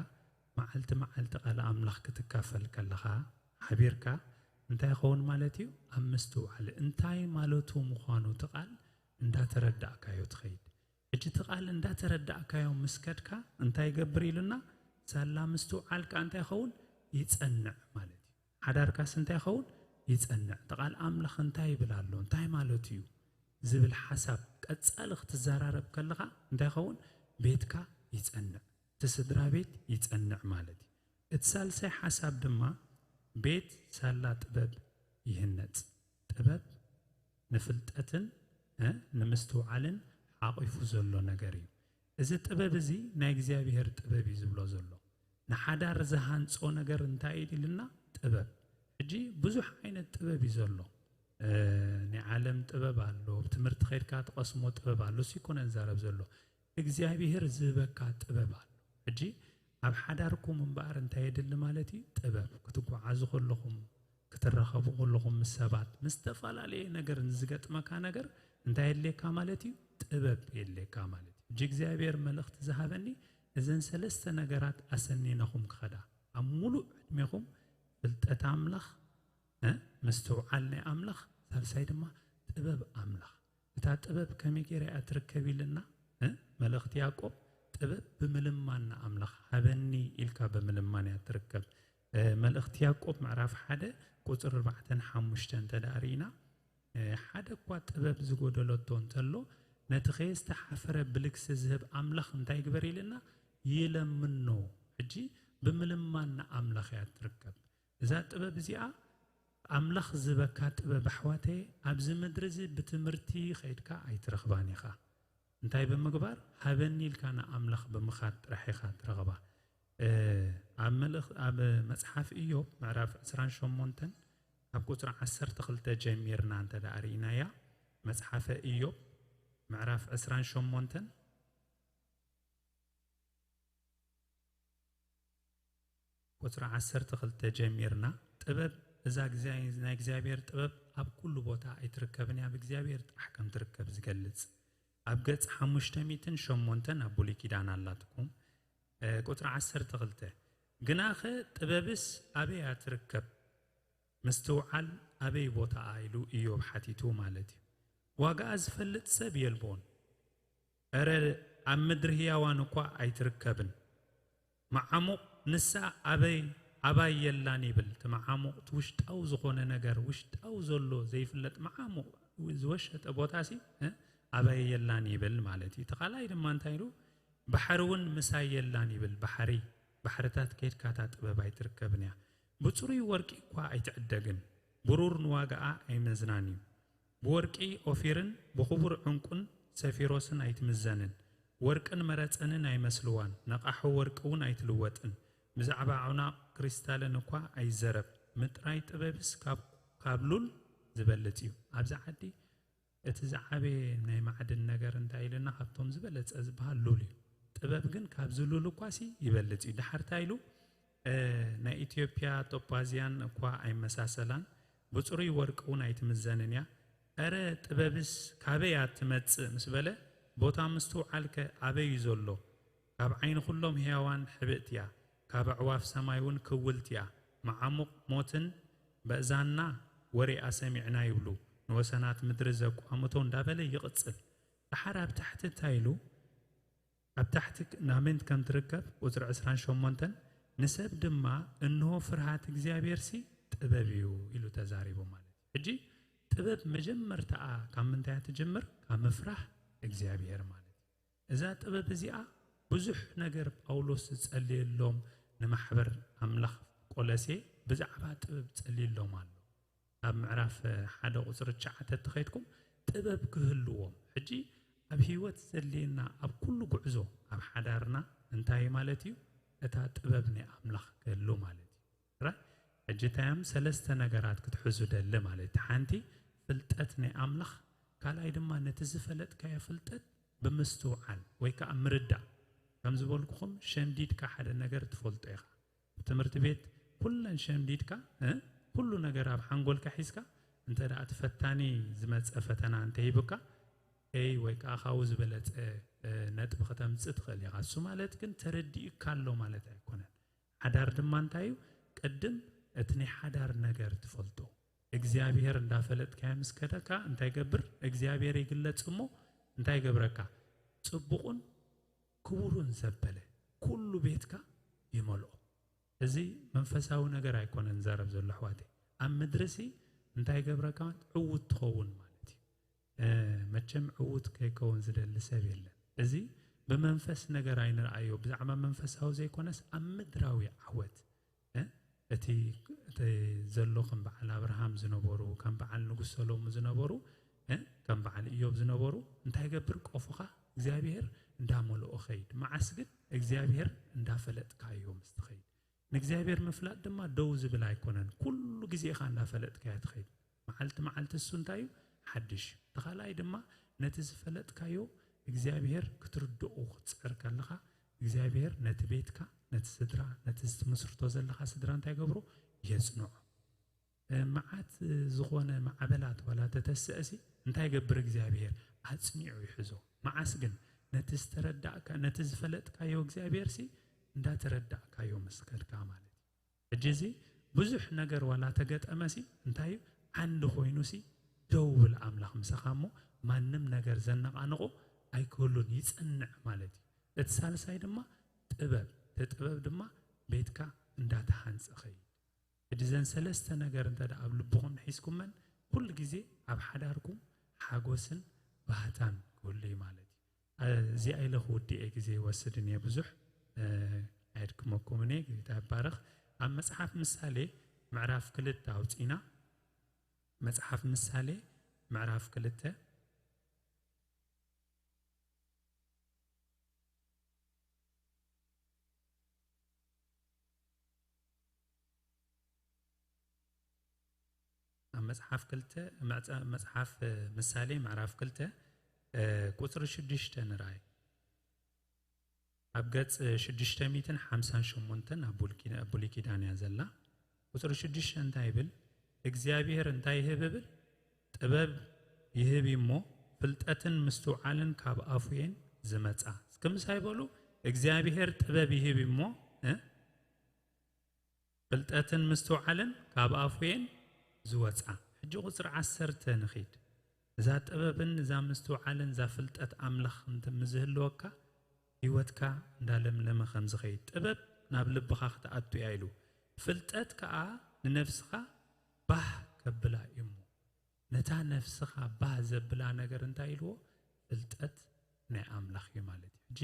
መዓልቲ መዓልቲ ቃል ኣምላኽ ክትካፈል ከለኻ ሓቢርካ እንታይ ይኸውን ማለት እዩ ኣብ ምስትውዓል እንታይ ማለቱ ምዃኑ ትቃል እንዳተረዳእካዮ ትኸይድ እጅ ትቃል እንዳተረዳእካዮ ምስከድካ እንታይ ይገብር ኢልና ሳላ ምስትውዓልካ እንታይ ይኸውን ይጸንዕ ማለት እዩ ሓዳርካስ እንታይ ይኸውን ይጸንዕ ተቃል ኣምላኽ እንታይ ይብል ኣሎ እንታይ ማለት እዩ ዝብል ሓሳብ ቀጻሊ ክትዘራረብ ከለኻ እንታይ ይኸውን ቤትካ ይጸንዕ ትስድራ ቤት ይጸንዕ ማለት እዩ እቲ ሳልሳይ ሓሳብ ድማ ቤት ሳላ ጥበብ ይህነጽ ጥበብ ንፍልጠትን ንምስትውዓልን ሓቂፉ ዘሎ ነገር እዩ እዚ ጥበብ እዚ ናይ እግዚአብሔር ጥበብ እዩ ዝብሎ ዘሎ ንሓዳር ዝሃንጾ ነገር እንታይ ኢልና ጥበብ እጂ ብዙሕ ዓይነት ጥበብ እዩ ዘሎ ናይ ዓለም ጥበብ ኣሎ ትምህርቲ ኸይድካ ተቐስሞ ጥበብ ኣሎ ሲኮነ እንዛረብ ዘሎ እግዚአብሔር ዝህበካ ጥበብ ኣሎ እጂ ኣብ ሓዳርኩም እምበኣር እንታይ የድሊ ማለት እዩ ጥበብ ክትጓዓዙ ከለኹም ክትረኸቡ ከለኹም ምስ ሰባት ምስ ተፈላለየ ነገር ዝገጥመካ ነገር እንታይ የድልየካ ማለት እዩ ጥበብ የድልየካ ማለት እዩ እጂ እግዚአብሔር መልእኽቲ ዝሃበኒ እዘን ሰለስተ ነገራት ኣሰኒነኹም ክኸዳ ኣብ ሙሉእ ዕድሜኹም ፍልጠት ኣምላኽ ምስትውዓል ናይ ኣምላኽ ሳልሳይ ድማ ጥበብ ኣምላኽ እታ ጥበብ ከመይ ጌራ እያ ትርከብ ኢልና መልእኽቲ ያዕቆብ ጥበብ ብምልማና ኣምላኽ ሃበኒ ኢልካ ብምልማን እያ ትርከብ መልእኽቲ ያዕቆብ ምዕራፍ 1 ቁፅሪ 4-5 ተዳሪና ሓደ እኳ ጥበብ ዝጎደለቶ እንተሎ ነቲ ከየዝተሓፈረ ብልግሲ ዝህብ ኣምላኽ እንታይ ይግበር ኢልና ይለምኖ ሕጂ ብምልማና ኣምላኽ እያ ትርከብ እዛ ጥበብ እዚኣ ኣምላኽ ዝበካ ጥበብ ኣሕዋተይ ኣብዚ ምድሪ እዚ ብትምህርቲ ኸይድካ ኣይትረኽባን ኢኻ እንታይ ብምግባር ሃበኒ ኢልካ ንኣምላኽ ብምኻድ ጥራሕ ኢኻ ትረኽባ ኣብ መጽሓፍ ኢዮብ ምዕራፍ 28 ኣብ ቁፅሪ 12 ጀሚርና እንተዳሪእና እያ መጽሓፈ ኢዮብ ምዕራፍ 28 ቁፅሪ 12 ጀሚርና ጥበብ እዛ ናይ እግዚአብሔር ጥበብ ኣብ ኩሉ ቦታ ኣይትርከብን ኣብ እግዚአብሔር ጥራሕ ከም ትርከብ ዝገልጽ ኣብ ገጽ 508 ኣብ ብሉይ ኪዳን ኣላትኩም ቁፅሪ 12 ግናኸ ጥበብስ ኣበይ ትርከብ ምስትውዓል ኣበይ ቦታ ኢሉ ኢዮብ ሓቲቱ ማለት እዩ ዋጋኣ ዝፈልጥ ሰብ የልቦን እረ ኣብ ምድሪ ህያዋን እኳ ኣይትርከብን መዓሙቕ ንሳ ኣባይ የላን ይብል ተመዓሙቕ ውሽጣው ዝኾነ ነገር ውሽጣው ዘሎ ዘይፍለጥ መዓሙቕ ዝወሸጠ ቦታሲ ኣባይ የላን ይብል ማለት እዩ ተኻላይ ድማ እንታይ ኢሉ ባሕሪ እውን ምሳይ የላን ይብል ባሕርታት ከይድካታ ጥበብ ኣይትርከብን እያ ብፅሩይ ወርቂ እኳ ኣይትዕደግን ብሩር ንዋጋኣ ኣይመዝናን እዩ ብወርቂ ኦፊርን ብኽቡር ዕንቁን ሰፊሮስን ኣይትምዘንን ወርቅን መረፀንን ኣይመስልዋን ነቓሑ ወርቂ እውን ኣይትልወጥን ብዛዕባ ዑናቕ ክሪስታልን እኳ ኣይዘረብ ምጥራይ ጥበብስ ካብ ሉል ዝበልጥ እዩ ኣብዛ ዓዲ እቲ ዝዓበየ ናይ ማዕድን ነገር እንታይ ኢልና ካብቶም ዝበለፀ ዝበሃል ሉል እዩ ጥበብ ግን ካብ ዝሉል እኳሲ ይበልጥ እዩ ድሓርታ ኢሉ ናይ ኢትዮጵያ ቶፓዚያን እኳ ኣይመሳሰላን ብፅሩይ ወርቂ እውን ኣይትምዘንን እያ ኣረ ጥበብስ ካበይ ትመጽእ ምስ በለ ቦታ ምስትውዓልከ ኣበይ ዘሎ ካብ ዓይኒ ኩሎም ህያዋን ሕብእት እያ ካብ ኣዕዋፍ ሰማይ እውን ክውልት እያ መዓሙቕ ሞትን በእዛና ወሬኣ ሰሚዕና ይብሉ ንወሰናት ምድሪ ዘቋምቶ እንዳበለ ይቕጽል ድሓር ኣብ ታሕቲ እንታይ ኢሉ ኣብ ታሕቲ ናመንት ከም ትርከብ ቁፅሪ 28 ንሰብ ድማ እንሆ ፍርሃት እግዚአብሔርሲ ጥበብ እዩ ኢሉ ተዛሪቡ ማለት ሕጂ ጥበብ መጀመርታኣ ካብ ምንታይ ትጀምር ካብ ምፍራህ እግዚአብሔር ማለት እዛ ጥበብ እዚኣ ብዙሕ ነገር ጳውሎስ ዝጸልየሎም ንማሕበር ኣምላኽ ቆለሴ ብዛዕባ ጥበብ ጸልየሎም ኣሎ ኣብ ምዕራፍ 1 ቁፅሪ 9 ተኸይድኩም ጥበብ ክህልዎም ሕጂ أب هيوت زلينا أب كل جعزو أب حدارنا انتهي مالتيو أتا تببني أملاخ كله مالتي رأ أجتام سلسة نجارات كتحزو دل مالتي حانتي فلتتني أملاخ قال أيضا نتزفلت كيا فلتت بمستوعل ويكا أمردا كم زبولكم شمديد كحد النجار تفلت إخا تمرت بيت كل شمديد كا كل نجار أب حنقول كحيسكا أنت رأت فتاني زمت فتنا أنتهي بكا أي ويكا خاوز بلت نت بختم تدخل يا غاسو مالت كن تردي كالو مالت يكونن حدار دمان تايو قدم اتني حدار نجار تفلتو እግዚአብሔር እንዳፈለጥ ካምስ ከደካ እንታይ ገብር እግዚአብሔር ይግለጽሞ እንታይ ገብረካ ጽቡቁን ክቡሩን ዘበለ ኩሉ ቤትካ ይሞልኦ እዚ መንፈሳዊ ነገር አይኮነን ዘረብ ዘሎ ሕዋቴ ኣብ ምድርሲ እንታይ ገብረካ ዕውት ትኸውን ማለት መቸም ዕውት ከይከውን ዝደል ሰብ የለን እዚ በመንፈስ ነገር አይነራዮ ብዛዕማ መንፈሳዊ ዘይኮነስ ኣብ ምድራዊ ዓወት እቲ ዘሎ ከም በዓል አብርሃም ዝነበሩ ከም በዓል ንጉስ ሰሎሞን ዝነበሩ ከም በዓል ኢዮብ ዝነበሩ እንታይ ገብር ቆፉኻ እግዚአብሔር እንዳመለኦ ኸይድ ማዓስ ግን እግዚአብሔር እንዳፈለጥካዮ ምስትኸይድ ንእግዚአብሔር መፍላጥ ድማ ደው ዝብል አይኮነን ኩሉ ጊዜኻ እንዳፈለጥካ ትኸይድ መዓልቲ እሱ እንታዩ ሓድሽ ተኻላይ ድማ ነቲ ዝፈለጥካዮ እግዚአብሔር ክትርድኦ ክትፅዕር ከለኻ እግዚአብሔር ነቲ ቤትካ ነቲ ስድራ ነቲ ዝትመስርቶ ዘለኻ ስድራ እንታይ ገብሮ የጽንዖ መዓት ዝኾነ ማዕበላት ወላ ተተስእሲ እንታይ ገብር እግዚአብሔር አጽኒዑ ይሕዞ ማዓስ ግን ነቲ ዝተረዳእካ ነቲ ዝፈለጥካዮ እግዚአብሔር ሲ እንዳተረዳእካዮ መስከድካ ማለት እጅዚ ብዙሕ ነገር ወላ ተገጠመሲ እንታይ አንድ ሆይኑሲ ደውል አምላኽ ምሰኻሞ ማንም ነገር ዘነቃንቆ አይኮሉን ይጽንዕ ማለት እትሳልሳይ ድማ ጥበብ ተጥበብ ድማ ቤትካ እንዳተሃንጽ ኸይ እድዘን ሰለስተ ነገር እንተ ኣብ ልብኹም ሒስኩመን ኩሉ ጊዜ ኣብ ሓዳርኩም ሓጎስን ባህታን ኩሉይ ማለት እዚ አይለኹ ወዲኤ ጊዜ ወስድን የብዙሕ አይድክመኩም እኔ ጌታ ይባረኽ ኣብ መጽሐፍ ምሳሌ ምዕራፍ 2 አውጪና መጽሐፍ ምሳሌ ምዕራፍ 2 مصحف كلته مصحف مثالي معرف كلته قطر 6 نراي أبجد 658 أبولي كيدان يزلا قطر 6 انتاي بل እግዚአብሔር እንታይ ይህብብል ጥበብ ይህብ ይሞ ፍልጠትን ምስተውዓልን ካብ አፉየን ዝመጻ እስከም ሳይበሉ እግዚአብሔር ጥበብ ይህብ ይሞ ፍልጠትን ምስተውዓልን ካብ አፉየን ዝወጻ ሕጂ ቁጥር 10 ንኺድ እዛ ጥበብን እዛ ምስተውዓልን እዛ ፍልጠት አምላኽ እንትምዝህልወካ ህይወትካ እንዳለምለመ ከም ዝኸይድ ጥበብ ናብ ልብኻ ክትኣቱ ያይሉ ፍልጠት ከዓ ንነፍስኻ ባህ ከብላ ይሙ ነታ ነፍስኻ ባህ ዘብላ ነገር እንታይ ኢልዎ ፍልጠት ናይ አምላኽ እዩ ማለት እንጂ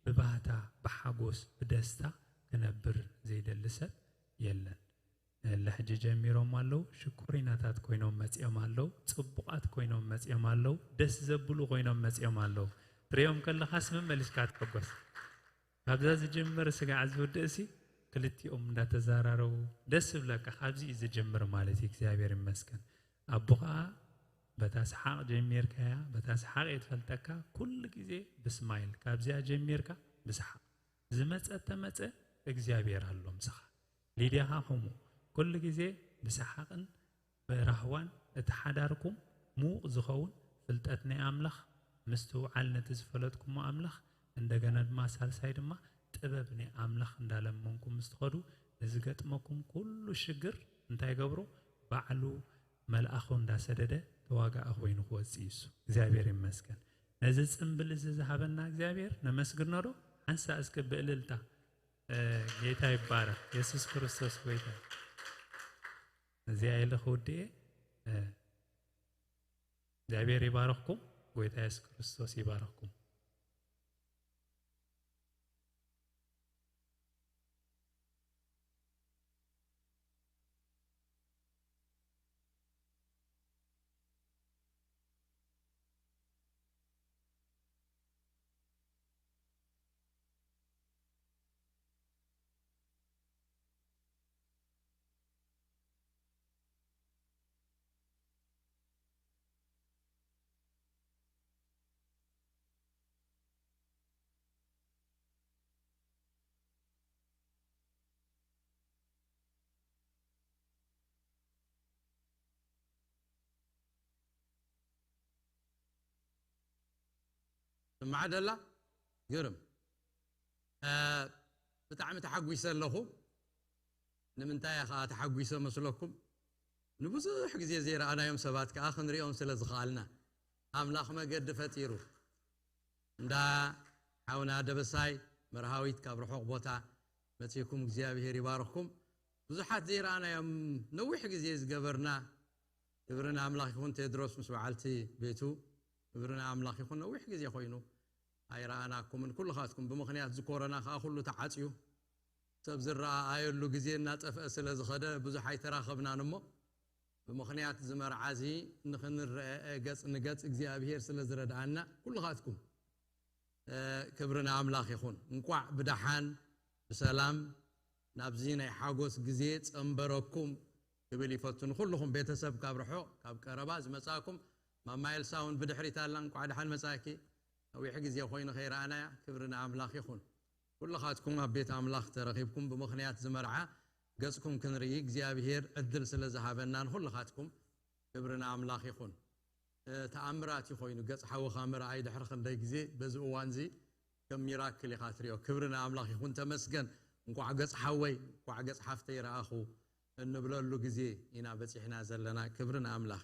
በባህታ በሐጎስ በደስታ ከነብር ዘይደልሰብ የለን ለሕጂ ጀሚሮም አለው ሽኩሪናታት ኮይኖም መጽየም አለው ጽቡቃት ኮይኖም መጽየም አለው ደስ ዘብሉ ኮይኖም መጽየም አለው ትሪዮም ከለኻስ መመልስካት ከጎስ ካብዛ ዝጀምር ስጋዕ ዝውድእሲ ክልቲኦም እንዳተዛራረው ደስ ብለካ ካብዚ ዝጀምር ማለት እግዚአብሔር ይመስገን አቡኻ በታስሐቅ ጀሚርካያ በታስሐቅ የተፈልጠካ ኩል ጊዜ በስማይል ካብዚያ ጀሚርካ በስሐቅ ዝመጸተ መጸ እግዚአብሔር አለው ምሳኻ ሊዲያ ሆሙ ኩል ጊዜ በስሐቅን በራህዋን እተሐዳርኩም ሙቅ ዝኸውን ፍልጠት ናይ አምላኽ ምስተውዓል ነትዝፈለጥኩም አምላኽ እንደገና ድማ ሳልሳይ ድማ ጥበብ ናይ አምላኽ እንዳለመንኩም ምስተኸዱ ዝገጥመኩም ኩሉ ሽግር እንታይ ገብሮ ባዕሉ መልአኹ እንዳሰደደ ተዋጋእ ኮይኑ ክወጽይሱ እግዚአብሔር ይመስገን ነዚ ጽምብል ዝሃበና እግዚአብሔር ነመስግኖ ዶ አንሳ እስከ በእልልታ ጌታ ይባረክ ኢየሱስ ክርስቶስ ጌታ እዚያ ይልኹዲ እግዚአብሔር ይባረክኩም ጌታ ኢየሱስ ክርስቶስ ይባረክኩም سمع دلا قرم بتعمل تحقويس لهم نمنتاي خا تحقويس مسلكم نبزح غزي زيرا انا يوم سبات كاخن ريون سلازخالنا املاخ ما قد فتيرو ندا حاونا دبساي مرهاويت كابرحوق بوتا متيكم እግዚአብሔር ይባርኩም ብዙሓት زيرا انا يوم نوح غزي زغبرنا كبرنا املاخ يكون تدرس مسوعلتي بيتو كبرنا املاخ يكون نوح غزي خوينو አይራናኩም من كل خاطكم بمخنيات ذكورنا خاخلو تعاصيو تبزرا ايلو غزينا طفأ ስለዝኸደ ብዙሕ አይተራኸብና ነሞ بمخنيات زمرعازي نخنر قص نقص እግዚአብሔር ስለዝረዳና كل خاطكم كبرنا املاخ يكون እንቋዕ بدحان بسلام نابزينا يحاغوس غزي صنبركم قبل يفتن كلكم بيتسب كابرحو كاب قربا زمصاكم ما مايل ساون بدحريت الله እንቋዕ دحان مساكي ويح غزي خوين خير انا كبرنا املاخ يكون كل خاطكم بيت املاخ ترخيبكم بمخنيات زمرعه قصكم كنري እግዚአብሔር እድል ስለዝሃበናን كل خاطكم كبرنا املاخ يكون تامرات يخوين قص حو خامر اي دحر خندي غزي بزوانزي كم ميراكل يخاطريو كبرنا املاخ يكون تمسكن እንቋዕ قص حوي እንቋዕ قص حفتي راخو እንብለሉ غزي ኢና በጽሕና ዘለና كبرنا املاخ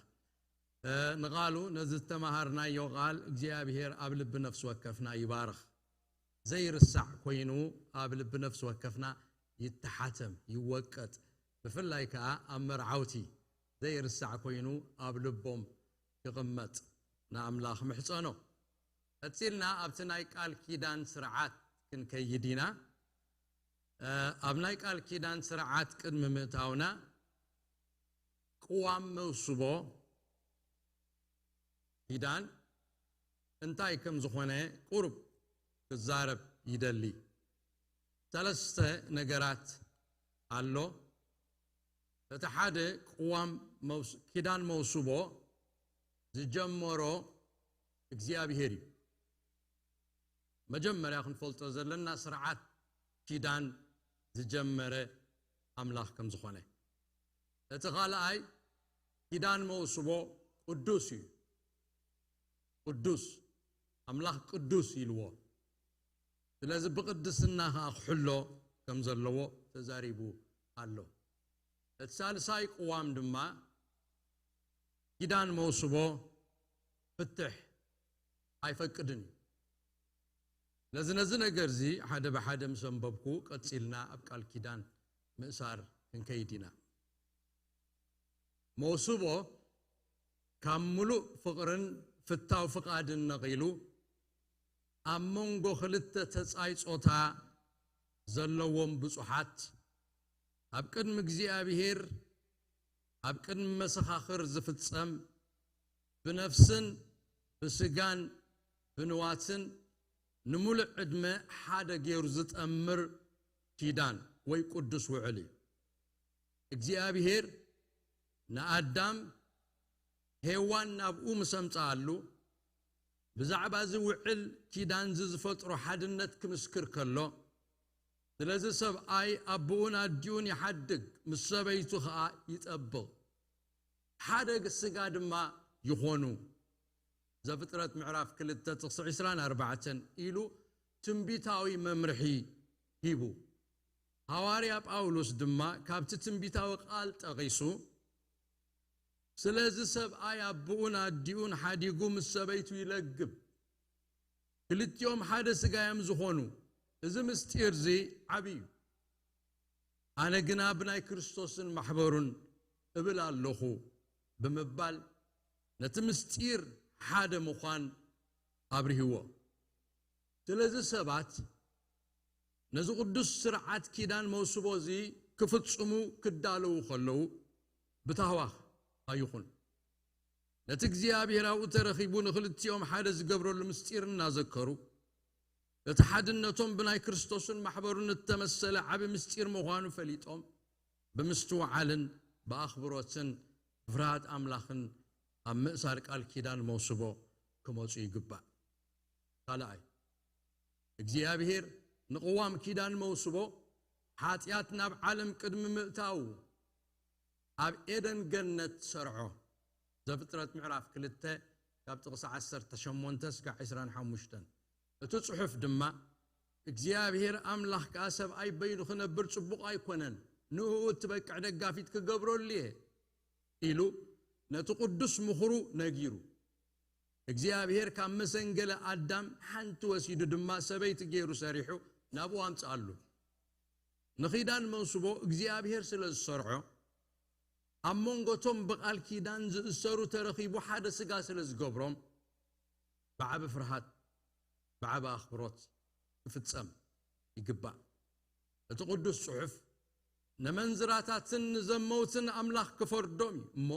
نقالو نزت تمهرنا يقال እግዚአብሔር ኣብ ልብ ነፍስ ወከፍና ይባርኽ ዘይርሳዕ ኮይኑ ኣብ ልብ ነፍስ ወከፍና يتحاتم يوقت بفلاي كا امرعوتي ዘይርሳዕ ኮይኑ ኣብ ልቦም ይቕመጥ ንኣምላኽ ምሕፀኖ እጽልና ኣብቲ ናይ ቃል ኪዳን ስርዓት ክንከይዲና ኣብ ናይ ቃል ኪዳን ስርዓት ቅድሚ ምእታውና ቅዋም መውስቦ ኪዳን እንታይ ከም ዝኾነ ቁርብ ክዛረብ ይደሊ ثلاثه ነገራት አሎ ተሓደ ቅዋም ኪዳን መውስቦ ዝጀመሮ እግዚአብሔር መጀመሪያ ክንፈልጦ ዘለና ስርዓት ኪዳን ዝጀመረ አምላኽ ከም ዝኾነ እቲ ኻልኣይ ኪዳን መውስቦ ቅዱስ እዩ ቅዱስ አምላኽ ቅዱስ ይልዎ ስለዚህ በቅድስና አኽሕሎ ከም ዘለዎ ተዛሪቡ አሎ الثالثاي قوام دما ኪዳን መውስቦ ፍትሕ አይፈቅድን ለዝነዝ ነገር ዚ ሓደ በሓደ ምሰንበብኩ ቀጽልና ኣብ ቃል ኪዳን ምእሳር እንከይዲና መውስቦ ካምሉ ፍቅርን ፍታው ፍቃድን ነቂሉ ኣመንጎ ክልተ ተጻይጾታ ዘለዎም ብጹሓት ኣብ ቅድሚ እግዚአብሔር ኣብ ቅድሚ መሰኻኽር ዝፍጸም ብነፍስን ብስጋን ብንዋትን ንሙሉእ ዕድመ ሓደ ገይሩ ዝጠምር ኪዳን ወይ ቅዱስ ውዕል እግዚአብሔር ንኣዳም ሄዋን ናብኡ ምሰምጻሉ ብዛዕባ ዝውዕል ኪዳን ዝፈጥሮ ሓድነት ክምስክር ከሎ ስለዚህ ሰብኣይ ኣቦኡን ኣዲኡን ይሓድግ ምስ ሰበይቱ ኸኣ ይጠብቕ ሓደ ስጋ ድማ ይኾኑ ዘፍጥረት ምዕራፍ 2:24 ኢሉ ትንቢታዊ መምርሒ ሂቡ ሐዋርያ ጳውሎስ ድማ ካብቲ ትንቢታዊ ቃል ጠቂሱ ስለዚህ ሰብኣይ ኣቦኡን ኣዲኡን ሓዲጉ ምስ ሰበይቱ ይለግብ ክልቲኦም ሓደ ስጋ እዮም ዝኾኑ እዚ ምስጢር እዚ ዓብይ ኣነ ግና ብናይ ክርስቶስን ማሕበሩን እብል ኣለኹ ብምባል ነቲ ምስጢር ሓደ ምዃን ኣብርሂዎ ስለዚህ ሰባት ነዚ ቅዱስ ስርዓት ኪዳን መውስቦ እዚ ክፍጽሙ ክዳለው ከለው ብታህዋኽ ኣይኹን ነቲ እግዚአብሔራዊ ተረኺቡ ንኽልቲኦም ሓደ ዝገብረሉ ምስጢር እናዘከሩ እቲ ሓድነቶም ብናይ ክርስቶስን ማሕበሩን እተመሰለ ዓብ ምስጢር ምዃኑ ፈሊጦም ብምስትውዓልን ብኣኽብሮትን ፍርሃት ኣምላኽን ኣብ ምእሳር ቃል ኪዳን መውስቦ ክመፁ ይግባእ ካልኣይ እግዚአብሔር ንቅዋም ኪዳን መውስቦ ሓጢኣት ናብ ዓለም ቅድሚ ምእታው ኣብ ኤደን ገነት ሰርዖ ዘፍጥረት ምዕራፍ 2 ካብ ጥቕሲ 18 እስካብ 25 እትጽሑፍ ድማ እግዚአብሔር አምላኽ ካሰብ አይ በይኑ ክነብር ጽቡቕ አይኮነን ንኡ ትበቅዕ ደጋፊት ክገብሮልየ ኢሉ ነቲ ቅዱስ ምኽሩ ነጊሩ እግዚአብሔር ካብ መሰንገለ አዳም ሓንቲ ወሲዱ ድማ ሰበይቲ ገይሩ ሰሪሑ ናብኡ አምጽአሉ ንኺዳን መንስቦ እግዚአብሔር ስለ ዝሰርሖ ኣብ መንጎቶም ብቓል ኪዳን ዝእሰሩ ተረኺቡ ሓደ ስጋ ስለ ዝገብሮም ብዓብ ፍርሃት ብዓብ ኣኽብሮት ክፍጸም ይግባእ እቲ ቅዱስ ጽሑፍ ነመንዝራታትን ዘመውትን ኣምላኽ ክፈርዶም እሞ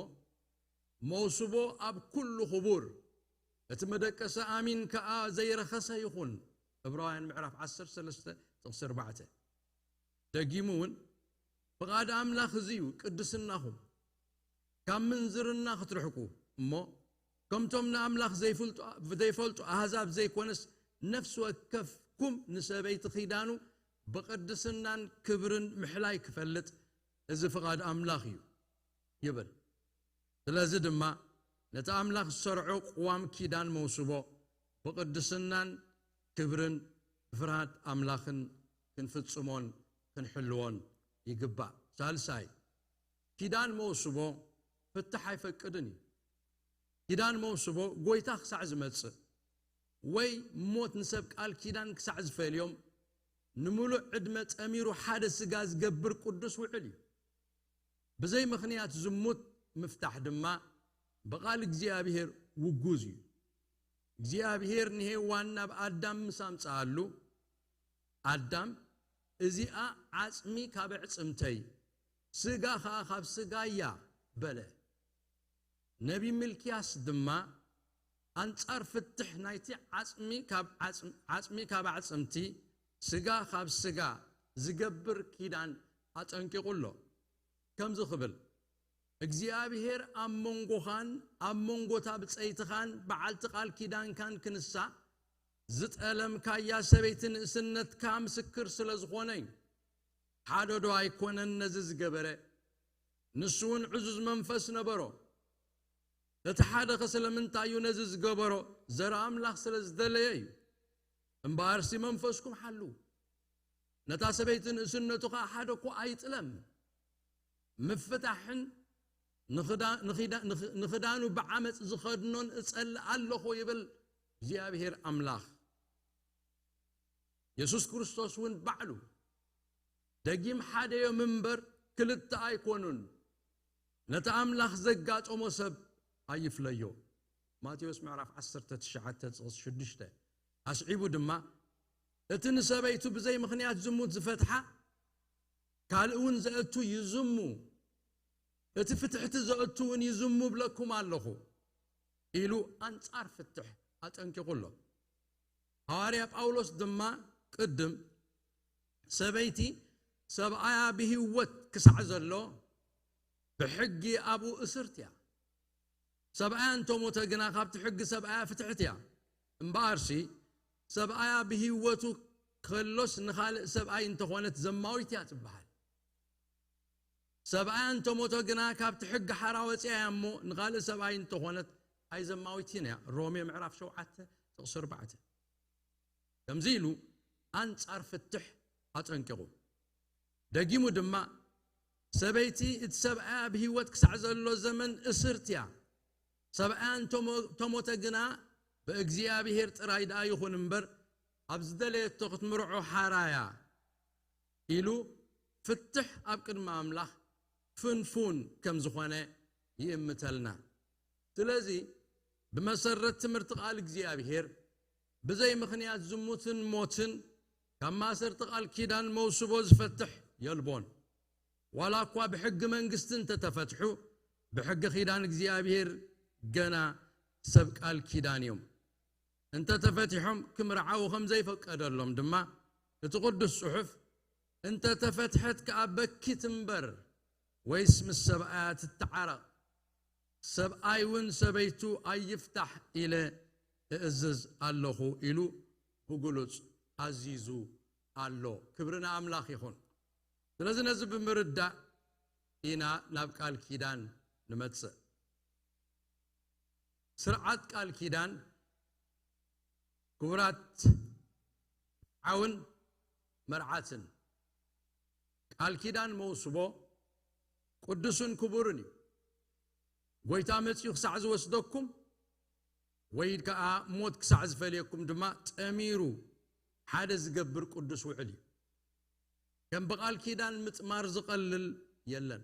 መውስቦ ኣብ ኩሉ ኽቡር እቲ መደቀሰ ኣሚን ከኣ ዘይረኸሰ ይኹን ዕብራውያን ምዕራፍ 13:4 ደጊሙውን ብቓድ ኣምላኽ እዚዩ ቅድስናኹም ካብ ምንዝርና ክትርሕቁ እሞ ከምቶም ንኣምላኽ ዘይፈልጡ ኣሕዛብ ዘይኮነስ ነፍሲ ወከፍኩም ንሰበይቲ ኺዳኑ ብቅድስናን ክብርን ምሕላይ ክፈልጥ እዚ ፍቓድ ኣምላኽ እዩ ይብል ስለዚ ድማ ነቲ ኣምላኽ ዝሰርዖ ቅዋም ኪዳን መውስቦ ብቅድስናን ክብርን ፍርሃት ኣምላኽን ክንፍጽሞን ክንሕልዎን ይግባእ ሳልሳይ ኪዳን መውስቦ ፍትሕ ኣይፈቅድን እዩ ኪዳን መውስቦ ጎይታ ክሳዕ ዝመጽእ ወይ ሞት ንሰብ ቃል ኪዳን ክሳዕ ዝፈልዮም ንምሉእ ዕድመ ጸሚሩ ሓደ ስጋ ዝገብር ቅዱስ ውዕል እዩ ብዘይ ምኽንያት ዝሙት ምፍታሕ ድማ ብቓል እግዚአብሔር ውጉዝ እዩ እግዚአብሔር ንሄዋን ናብ ኣዳም ምስ ኣምጽኣሉ ኣዳም እዚኣ ዓጽሚ ካብ ዕጽምተይ ስጋ ኸኣ ካብ ስጋያ በለ ነቢ ሚልክያስ ድማ አንጻር ፍትሕ ናይቲ ዓጽሚ ካብ ዓጽምቲ ስጋ ካብ ስጋ ዝገብር ኪዳን ኣጠንቂቁሎ ከም ዝኽብል እግዚአብሔር ኣብ መንጎኻን ኣብ መንጎታ ብፀይትኻን በዓልቲ ቃል ኪዳንካን ክንሳ ዝጠለምካያ ሰበይቲ ንእስነትካ ምስክር ስለ ዝኾነኝ ሓደ ዶ ኣይኮነን ነዚ ዝገበረ ንሱ እውን ዕዙዝ መንፈስ ነበሮ እቲ ሓደ ስለምንታይ እዩ ነዚ ዝገበሮ ዘረ ኣምላኽ ስለ ዝደለየ እዩ እምበኣርሲ መንፈስኩም ሓሉ ነታ ሰበይቲ ንእስነቱ ኸ ሓደ እኮ ኣይጥለም ምፍታሕን ንኽዳኑ ብዓመፅ ዝኸድኖን እጸልእ ኣለኹ ይብል እግዚአብሔር ኣምላኽ ኢየሱስ ክርስቶስ እውን ባዕሉ ደጊም ሓደ ዮም እምበር ክልተ ኣይኮኑን ነቲ ኣምላኽ ዘጋጠሞ ሰብ ኣይፍለዮ ማቴዎስ ምዕራፍ 19:6 ኣስዒቡ ድማ እቲ ንሰበይቱ ብዘይ ምኽንያት ዝሙት ዝፈትሓ ካልእ እውን ዘእቱ ይዝሙ እቲ ፍትሕቲ ዘእቱ እውን ይዝሙ ብለኩም ኣለኹ ኢሉ አንጻር ፍትሕ ኣጠንቂቁሎ ሐዋርያ ጳውሎስ ድማ ቅድም ሰበይቲ ሰብኣያ ብህይወት ክሳዕ ዘሎ ብሕጊ ኣብኡ እስርት እያ ሰብኣያ እንተሞተ ግና ካብቲ ሕጊ ሰብኣያ ፍትሕት እያ እምበኣርሲ ሰብኣያ ብህይወቱ ክህሎስ ንኻልእ ሰብኣይ እንተኾነት ዘማዊት እያ ትበሃል ሰብኣያ እንተሞተ ግና ካብቲ ሕጊ ሓራ ወፂያ እሞ ንኻልእ ሰብኣይ እንተኾነት ኣይ ዘማዊትን እያ ሮሜ ምዕራፍ 7:4 ከምዚ ኢሉ አንጻር ፍትሕ ኣጠንቂቁ ደጊሙ ድማ ሰበይቲ እቲ ሰብኣያ ብህይወት ክሳዕ ዘሎ ዘመን እስርት እያ ሰብኣያ እንተሞተ ግና በእግዚአብሔር ጥራይ ደኣ ይኹን እምበር ኣብ ዝደለየቶ ክትምርዖ ሓራያ ኢሉ ፍትሕ ኣብ ቅድሚ ኣምላኽ ፍንፉን ከም ዝኾነ ይእምተልና ስለዚ ብመሰረት ትምህርቲ ቃል እግዚአብሔር ብዘይ ምኽንያት ዝሙትን ሞትን ካብ ማሰርቲ ቃል ኪዳን መውስቦ ዝፈትሕ የልቦን ዋላ እኳ ብሕጊ መንግስትን ተተፈትሑ ብሕጊ ኪዳን እግዚአብሔር ገና ሰብ ቃል ኪዳን እዮም እንተ ተፈቲሖም ክምርዓው ከም ዘይፈቀደሎም ድማ እቲ ቅዱስ ጽሑፍ እንተ ተፈትሐት ከኣበኪት እምበር ወይስ ምስ ሰብኣያ ትተዓረቕ ሰብኣይ እውን ሰበይቱ ኣይፍታሕ ኢለ እእዝዝ ኣለኹ ኢሉ ብግሉጽ ኣዚዙ ኣሎ ክብርና ኣምላኽ ይኹን ስለዚ ነዚ ብምርዳእ ኢና ናብ ቃል ኪዳን ንመጽእ ስርዓት ቃል ኪዳን ክቡራት عون مرعاتن قال كيدان موسبو قدسن كبرني ويتا مصيخ سعز وسدكم ويد كا موت كسعز فليكم دما تأميرو حادث قبر قدس وعلي كم بقال كيدان متمار زقلل يلن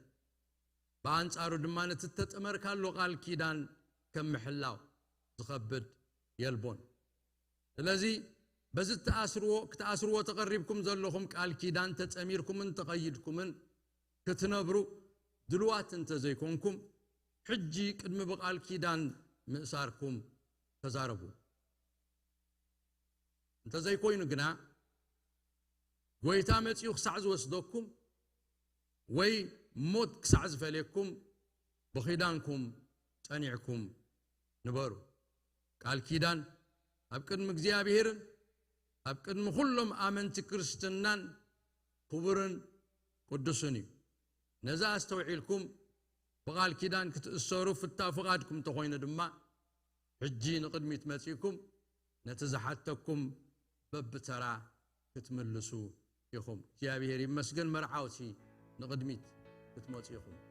بانصارو دما نتتمر كالو قال كيدان كم محلاو زخبد يلبون لذي بزت تأسروا تقربكم زلهم قال كيدان تتأميركم من تقيدكم من كتنبرو دلوات انت زيكونكم حجي قدم بقال كيدان مأساركم تزاربوا انت زي كوينو قنا ويتا متيو خسعز وسدوكم وي موت كسعز فليكم بخيدانكم تانيعكم نبرو قال كيدان أبقد مجزيابيرن أبقد مخلهم آمنت كريستنان كبرن قدسني نزا استوعيلكم بقال كيدان كتأسروا في التافقاتكم تخوين دما حجين قدمي تمسيكم نتزحتكم ببترا كتملسوا يخم جابير يمسجن مرعاوتي نقدميت كتمسيكم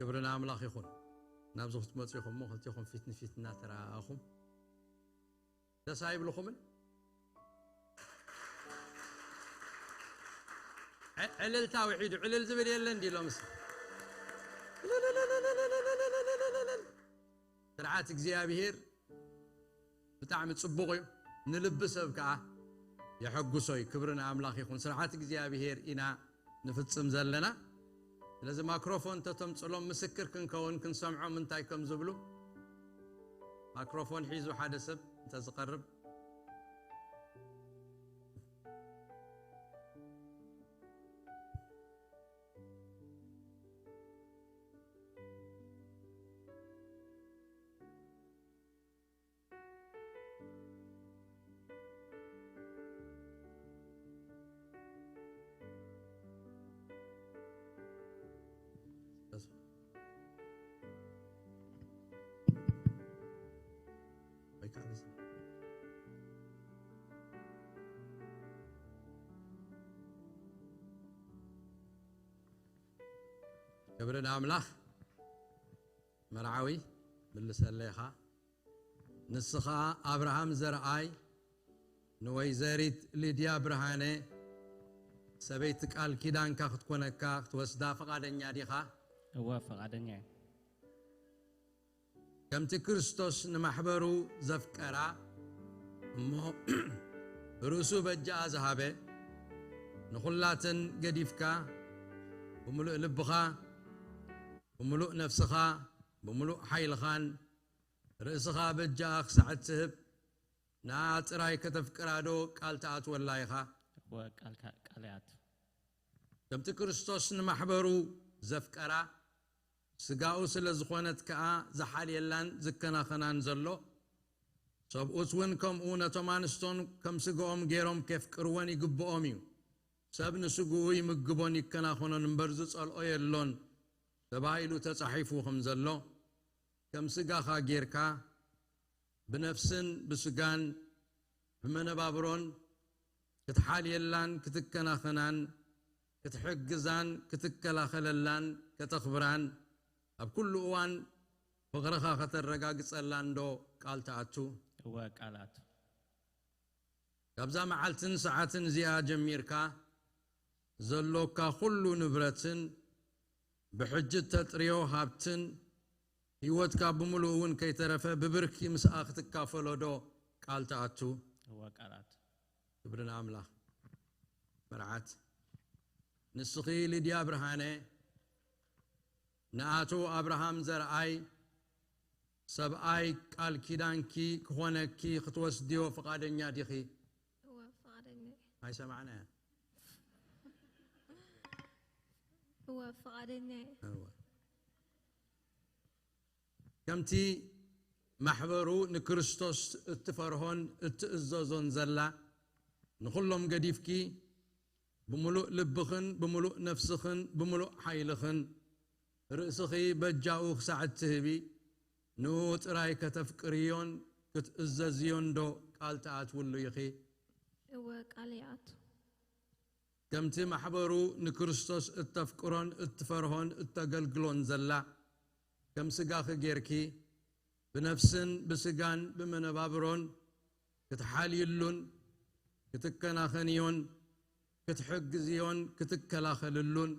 كبرنا أملاخ يخون نابزوخ تمسيكم مو خلتيكم فتنة ترى أخم تسايب لخمن علل توحيد علل زبر يلندي لمس لا لا لا لا لا لا لا لا لا لا ترعاتك زيابير بتعمل تصبغي نلبس بكعة يحقوا سوي كبرنا أملاخ يخون سرعاتك زيابير إنا نفتسم زلنا لازم ميكروفون تتمصلهم مسكر كنكون كنسمعوا من تايكم زبلو ميكروفون حيزو حادثب انت تقرب كبرنا أملاخ مرعوي بالسليخة نسخة أبراهام زرعي نوي زاريت ليديا برهاني سبيتك قال كيدان كاخت كونكا توسدا فقادنيا ديخا هو فقادنيا كم تكريستوس نمحبرو زفكرا مو رسو بجا ذهبه نخلاتن قديفكا بملؤ لبخا بملؤ نفسخا بملؤ حيلخان رئيسخا بجاخ سعد سهب نات راي كتف كرادو قال تاعت واللايخا وقال قاليات كم تكريستوس نمحبرو زفكرا سقاو سلزخونت كا زحال يلان زكنا خنان زلو سبقوت ونكم اونا تمانستون كم سقوهم غيرهم كيف كروان يقبؤوميو سابن سقوي مقبون يكنا خنان مبرزوس الأويلون تبايلو تصحيفو خمزلو كم سقا خاقيركا بنفسن بسقان بمنبابرون كتحال يلان كتكنا خنان كتحقزان كتكلا خللان كتخبران بكل اوان بغرخا خطر رقاق صلاندو قال تعتو هو قالات كابزا معلتن ساعتن زيا جميركا زلوكا كل نبرتن بحجة تطريو هابتن هيوتكا بملوون كي ترفا ببركي مساختك كافلودو قال تعتو هو قالات كبرنا عملا مرعات نسخي لديا برهاني ناتو أبراهام زرعي سبعي قال كيدانكي كهونكي خطوس ديو فقادنيا ديخي هو فقادني هاي سمعنا هو فقادني هو كمتي محبرو نكريستوس اتفرهون اتأززون زلا نخلهم قديفكي بملؤ لبخن بملؤ نفسخن بملؤ حيلخن رأسخي بجاوخ ساعة تهبي نوت راي كتفكريون كتأززيون دو قال تعات ولو يخي وقاليات كمتي محبرو نكريستوس اتفكرون اتفرهون اتقلقلون زلا كم سقاخ جيركي بنفسن بسقان بمنبابرون كتحاليلون كتكناخنيون كتحجزيون كتكلاخللون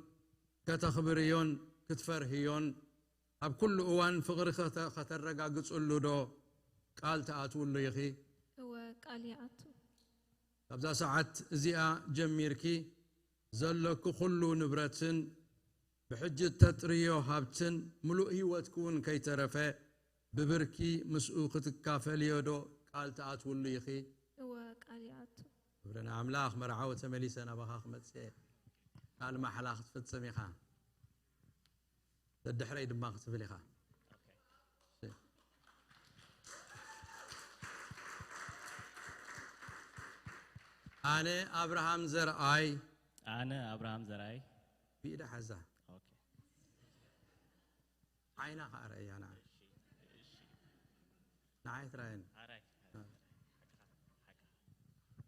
كتخبريون كتفرهيون اب كل اوان فقر خطرقاقص له دو قال تاتولو يخي وقاليات ابዛ ساعات ازيا جميركي زلك كل نبرتن بحجة تطريو هابتن ملؤ هيوتكون كي ترفع ببركي مسؤوق تكافل يودو قال تاتولو يخي وقاليات برنا عملاخ مرعاو تملي سنة بخاخ متسي قال ما حلاخ تفتسمي خان تدحري دماغ تفلي خان أنا أبراهام زرعي أنا أبراهام زرعي بيدا حزة أوكي عينا خاري أنا نعيت راين أراي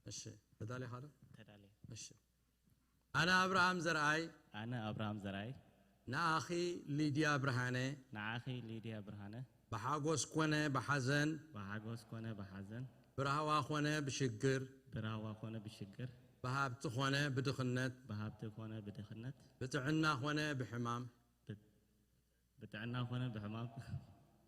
ماشي بدالي خالد تدالي ماشي أنا أبراهام زرعي أنا أبراهام زرعي نأخي ليديا برهانة نعاخي ليديا برهانة بحاجوس كونه بحزن بحاجوس كونه بحزن برهوا كونه بشجر براوا كونه بشجر بهابت كونه بدخنت بهابت كونه بدخنت بتعنا كونه بحمام بتعنا كونه بحمام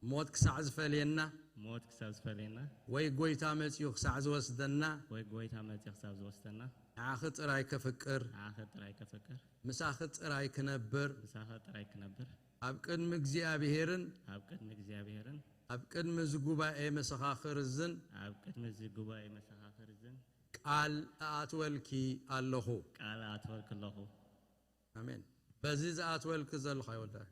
موت كسعز فلينا موت كساز فلينا وي قويتا متيو كسعز وسدنا وي قويتا متيو كساز وسدنا عاخت راي كفكر عاخت راي كفكر مساخت راي كنبر مساخت راي كنبر أبقد مجزيابيهرن أبقد مجزيابيهرن أبقد مزقوباء مسخاخر الزن أبقد مزقوباء مسخاخر الزن قال أتولكي الله قال أتولك الله آمين بزيز أتولك زل خيول ده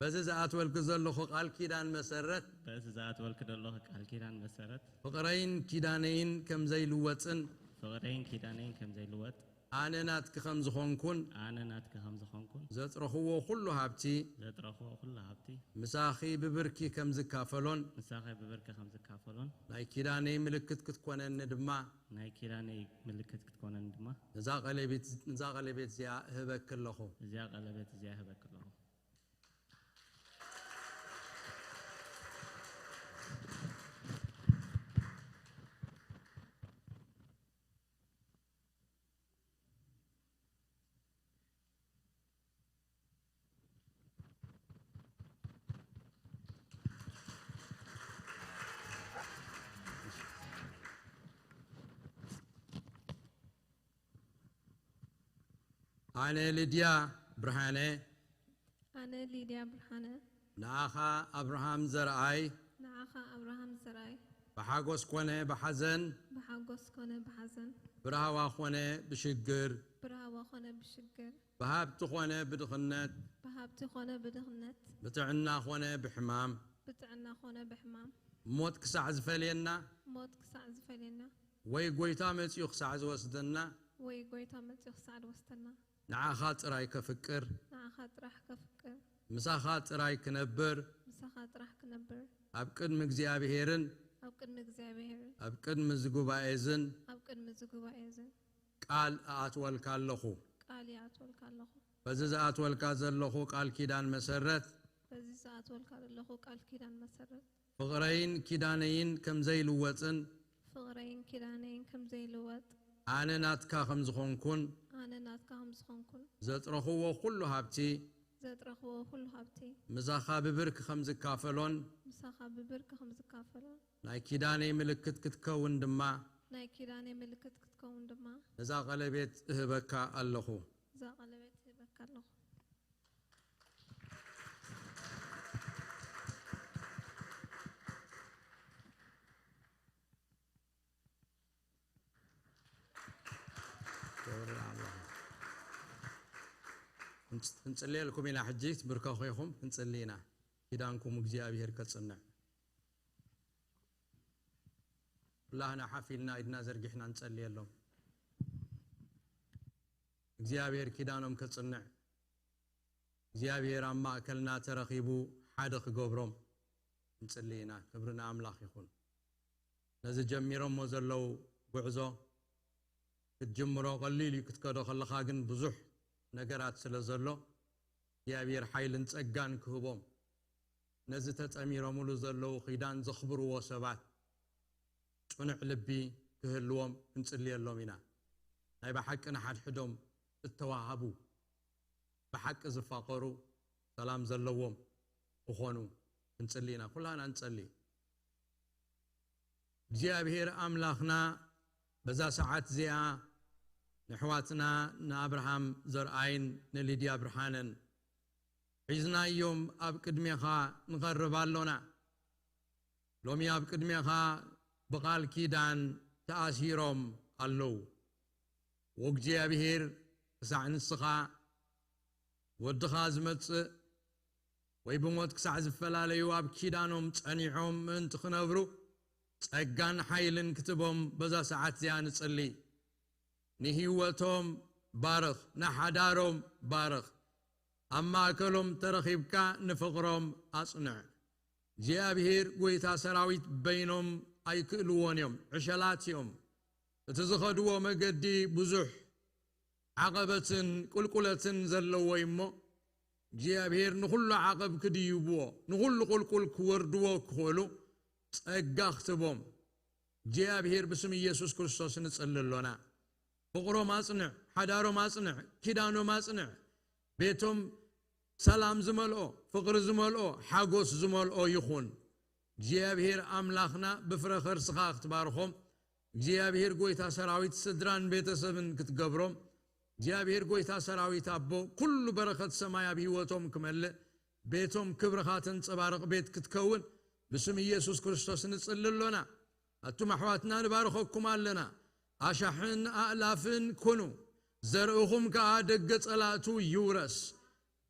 بزيز أتولك زل خو قال كيدان مسرت بزيز أتولك الله قال كيدان مسرت فقرين كيدانين كم زي لوتن فقرين كيدانين كم زي لوت أنا ناتك خمز خونكون أنا ناتك خمز خونكون زت رخو كله هابتي زت رخو كله هابتي مساخي ببركي كم زكافلون مساخي ببركي خمز كافلون ناي كيداني ملكت كتكون الندما ناي كيداني ملكت كتكون الندما نزاق لبيت زيا هبك اللخو زياق لبيت زيا هبك اللخو أنا ليديا برهانة أنا ليديا برهانة ناخا أبراهام زرعي نعاخا أبراهام زرعي بحاجوس كونه بحزن بحاجوس كونه بحزن برهوا كونه بشجر براوا كونه بشجر بهابت كونه بدخنت بهابت كونه بدخنت بتعنا كونه بحمام بتعنا كونه بحمام موت كسعز فلينا موت كسعز فلينا وي قويتا متيو كسعز وسدنا وي قويتا متيو كسعز وسدنا نعاخات راي كفكر نعاخات راح كفكر مساخات راي كنبر مساخات راح كنبر أبقد مجزيابيهرن أبقد مجزيابيهرن أبقد مزقوبا إذن أبقد مزقوبا إذن قال أتولك اللخو قال يأتولك اللخو بزز أتولك اللخو قال كيدان مسرت بزز أتولك اللخو قال كيدان مسرت فقرين كيدانين كم زي لوتن فقرين كيدانين كم زي لوت أنا ناتكا خمز خونكون أنا ناتكا خمز خونكون زت رخوة كله هابتي زت رخوة كله هابتي مزاخا ببرك خمز كافلون مساخا ببرك خمز كافلون ناي كيداني ملكت كتكون دما ناي كيداني ملكت كتكون دما نزا قلبيت هبكا اللخو زا قلبيت هبكا اللخو نصلي لكم إلى حجيت بركاخيكم نصلينا كدانكم እግዚአብሔር ከጽና اللهنا حفيلنا إدنا زرقحنا نصلي لهم እግዚአብሔር كدانهم ከጽና እግዚአብሔር أما أكلنا ترخيبو حادق قبرهم نصلينا كبرنا أملاخ يخون نزل جميرهم وزلوا بعزو كتجمرو قليلي كتكدو خلقا ግን ብዙሕ ነገራት ስለዘሎ እግዚአብሔር ኃይልን ጸጋን ክህቦም ነዚ ተጸሚሮም ሙሉ ዘለው ኺዳን ዘኽብርዎ ሰባት ጽኑዕ ልቢ ክህልዎም እንጽልየሎም ኢና ናይ በሐቅን ሓድሕዶም እተዋሃቡ በሐቅ ዝፋቀሩ ሰላም ዘለዎም ክኾኑ እንጽልይና ኩላና እንጸሊ እግዚአብሔር አምላኽና በዛ ሰዓት ዚያ نحواتنا نابراهام زرعين نليديا برهانن عزنا يوم أب قدميخا نقرب اللونا لومي أب قدميخا بقال كيدان تأثيرهم اللو وقجي أبهير ساع نسخا ودخاز متس ويبموت كساع زفلاليو أب كيدانهم تأنيحهم من تخنبرو تأقان حيلن كتبهم بزا ساعات زيان تصلي نهيوتهم بارخ نحدارهم بارخ أما كلهم ترخيبك نفقرهم أصنع جابهير قويتا سراويت بينهم أي كلوونيهم عشلاتهم تزخدوا مقدي بزح عقبة كل زلوا ويمو جابهير نخل عقب كديوبو نخل كل كوردوا كولو تأقاختبهم جابهير بسم يسوس كريستوس نتسللونا فقرو ماصنع حدارو ماصنع كيدانو ماصنع بيتهم سلام زملو فقر زملو حاغوس زملو يخون جيابهير أملاخنا بفرخر سخاخ تبارخهم جيابهير قويتا سراويت سدران بيتسبن كتقبرهم جيابهير قويتا سراويت أبو كل بركة سمايا بيوتهم كمل بيتهم كبرخاتن تبارق بيت كتكون بسم يسوس كريستوس نتسللونا أتو محواتنا نبارخوكم لنا أشحن ألافن كنو زرعهم كعادق صلاتو يورس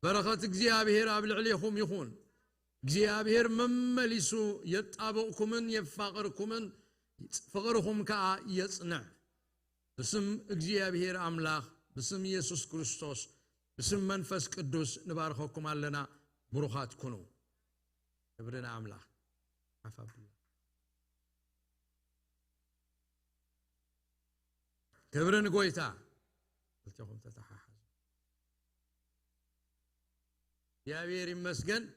بركة እግዚአብሔር أبل عليهم يخون እግዚአብሔር مملسو يتابعكمن يفقركمن فقرهم كا يصنع بسم እግዚአብሔር أملاخ بسم يسوس كريستوس بسم منفس قدوس نبارخكم لنا بروخات كنو كبرنا أملاخ عفا بالله كبرن قويتا قلتهم تتحاحز يا بيري مسجن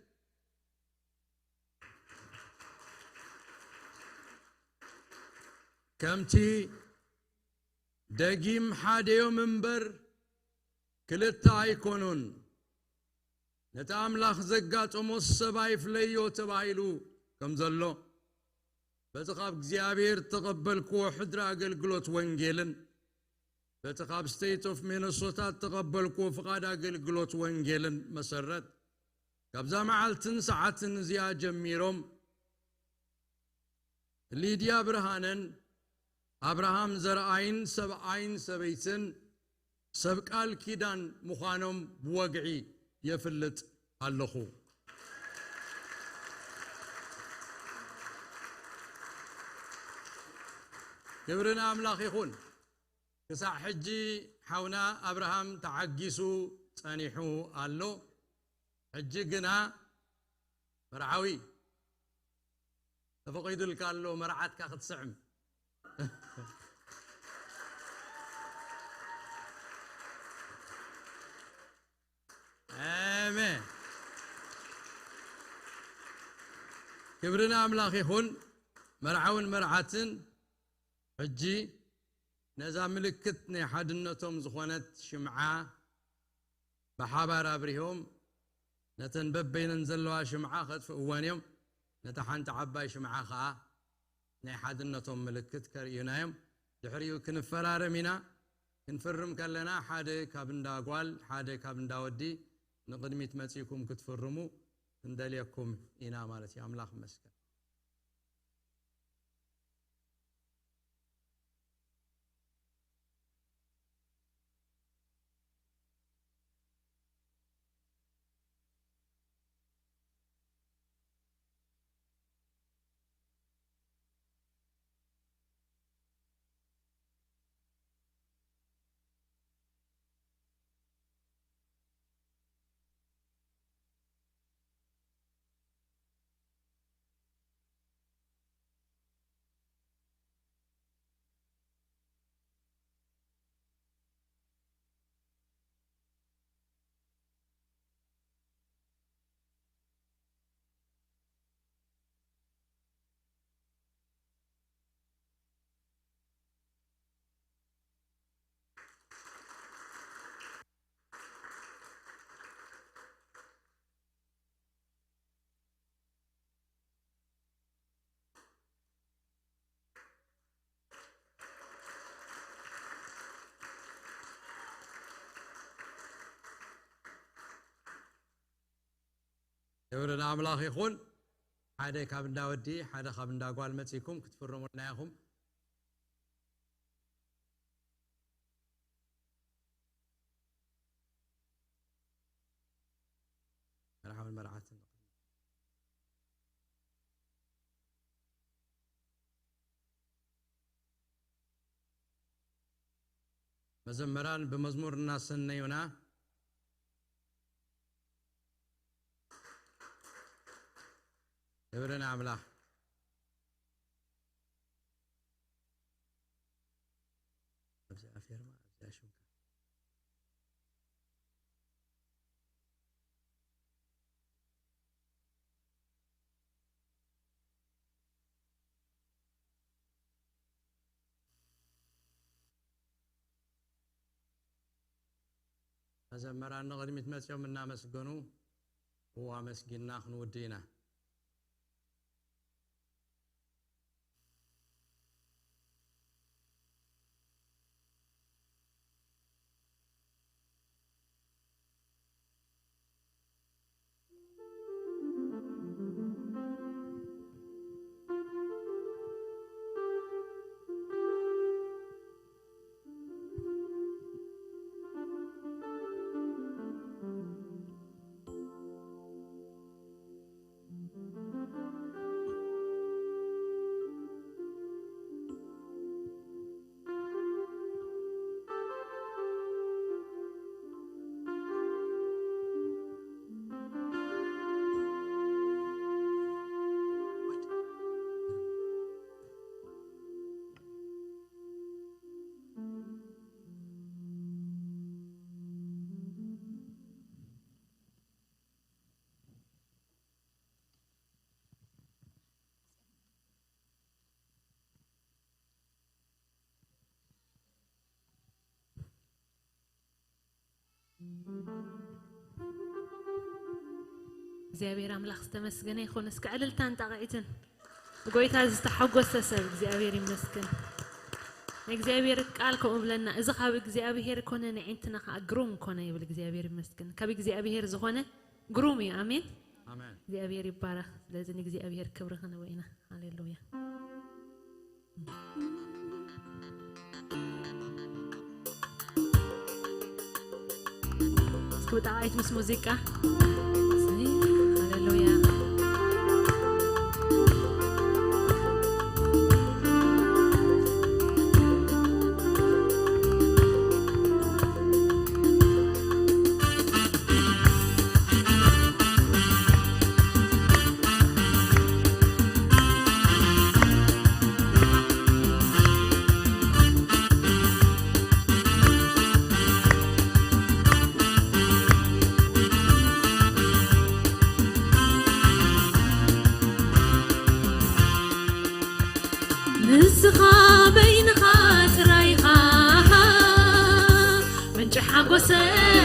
كمتي دقيم حاديو منبر كلتا يكونون نتعامل زقات ومص سبايف ليو تبايلو كم زلو بتقاب እግዚአብሔር تقبلكو حدرا قلقلوت وانجيلن بتقاب ستيت اوف مينيسوتا تقبلكو فقاد قلقلوت وانجيلن مسرت كابزا معلتن ساعتن زيا جميروم ليديا برهانن ابراهام زرعين سبعين سبيتن سبقال كيدان مخانم بوقعي يفلت اللخو كبرنا أملاخ يخون كسا حجي حونا أبراهام تعجسو صانيحو قالو حجي قنا مرعوي تفقيد الكالو مرعات كاخد سعم آمين كبرنا أملاخ يخون مرعون مرعاتن حجي نزا ملكتني حدنتهم زخونت شمعة بحابار أبريهم نتنبب بين نزلوا شمعة خد فوانيهم نتحن تعباي شمعة خا ني حدنتهم ملكت كريونايم دحريو كنفرار منا كنفرم كلنا حادي كابندا قوال حادي كابندا ودي نقدمي تمسيكم كتفرمو ندليكم إنا مالتي أملاخ مسكن يورنا أملاخ يخون حدا كابندا ودي حدا كابندا قال متيكم كتفرموا لناهم مرحبا المرعات مزمران بمزمور الناس النيونا يورنا عمله أبزي أفيرما أبزي أشوك مزمران نغري متمسيو منا مسجنو هو مسجنا خنو دينا እግዚአብሔር አምላክ ተመስገነ ይሁን እስከ ዕልልታን ጣቃይትን ጎይታ ዝተሐጎሰ ሰብ እግዚአብሔር ይመስገን እግዚአብሔር ቃል ከኡብለና እዚ ካብ እግዚአብሔር ኮነ ንዒንትና ከግሩም ኮነ ይብል እግዚአብሔር ይመስገን ካብ እግዚአብሔር ዝኾነ ግሩም እዩ አሜን አሜን እግዚአብሔር ይባረክ ስለዚህ እግዚአብሔር ክብር ኸነወይና ሃሌሉያ እስኩ ጣቃይት ምስ ሙዚቃ Hallelujah.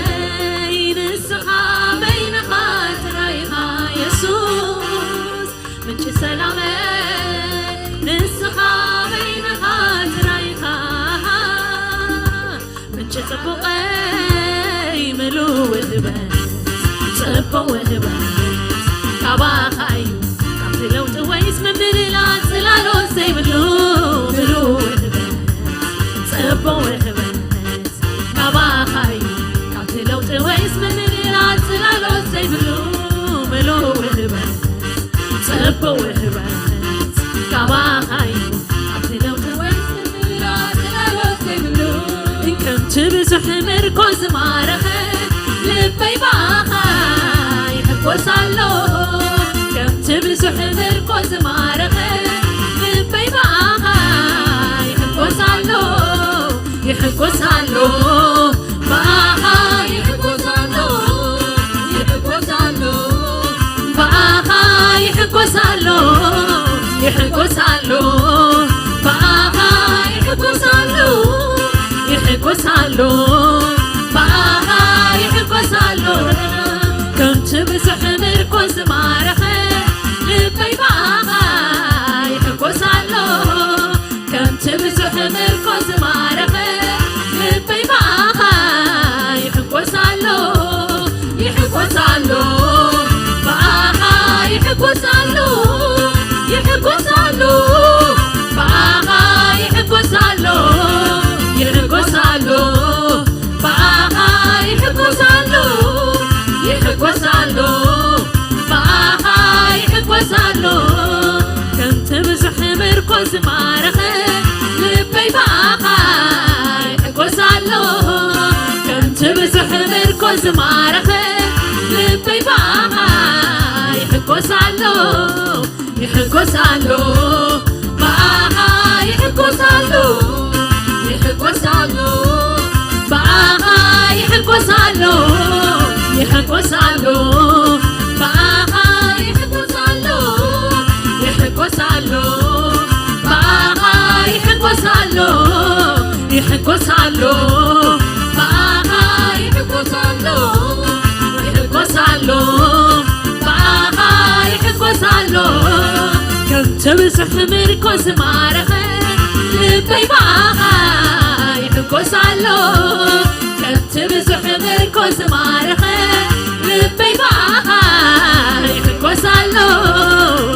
حقوسين السخابين خاطريها يسوس من سلامة السخابين خاطريها من صبقي ملو وهبت صبو وهبت كابا خايو كابت لو تويس من بلاد سلالو سيبلو ملو وهبت صبو وهبت باخاي كاتلو تويس من الناس لا لو سيبلو ملو وهبت صبو وهبت كباخاي كاتلو تويس من الناس لا لو سيبلو إن كنت بزح مركز معرخة لبي باخاي حكوسالو كنت بزح مركز معرخة لبي باخاي حكوسالو يحكوسالو باها يحكوسالو يحكوسالو باها يحكوسالو يحكوسالو باها يحكوسالو يحكوسالو باها يحكوسالو كنت بزح مركز معرخة لبي باها يحكوسالو كنت بزح مركز معرخة لبي باها يحكوسالو يحكوسالو باها مركز معرخة لبي باقاي حكوس علو كم تبزح مركز معرخة لبي باقاي حكوس علو يحكوس علو باقاي يحكوس علو يحكوس علو باقاي يحكوس علو يحكوس علو باقاي يحكوس علو يحكوس علو باقاي يحكوس علو يحكوس علو باقاي يحكوس علو يحكوس علو باقاي يحكوس علو كم تبزح مركز معرخة لبي باقاي يحكوس علو كم تبزح مركز معرخة لبي باقاي يحكوس علو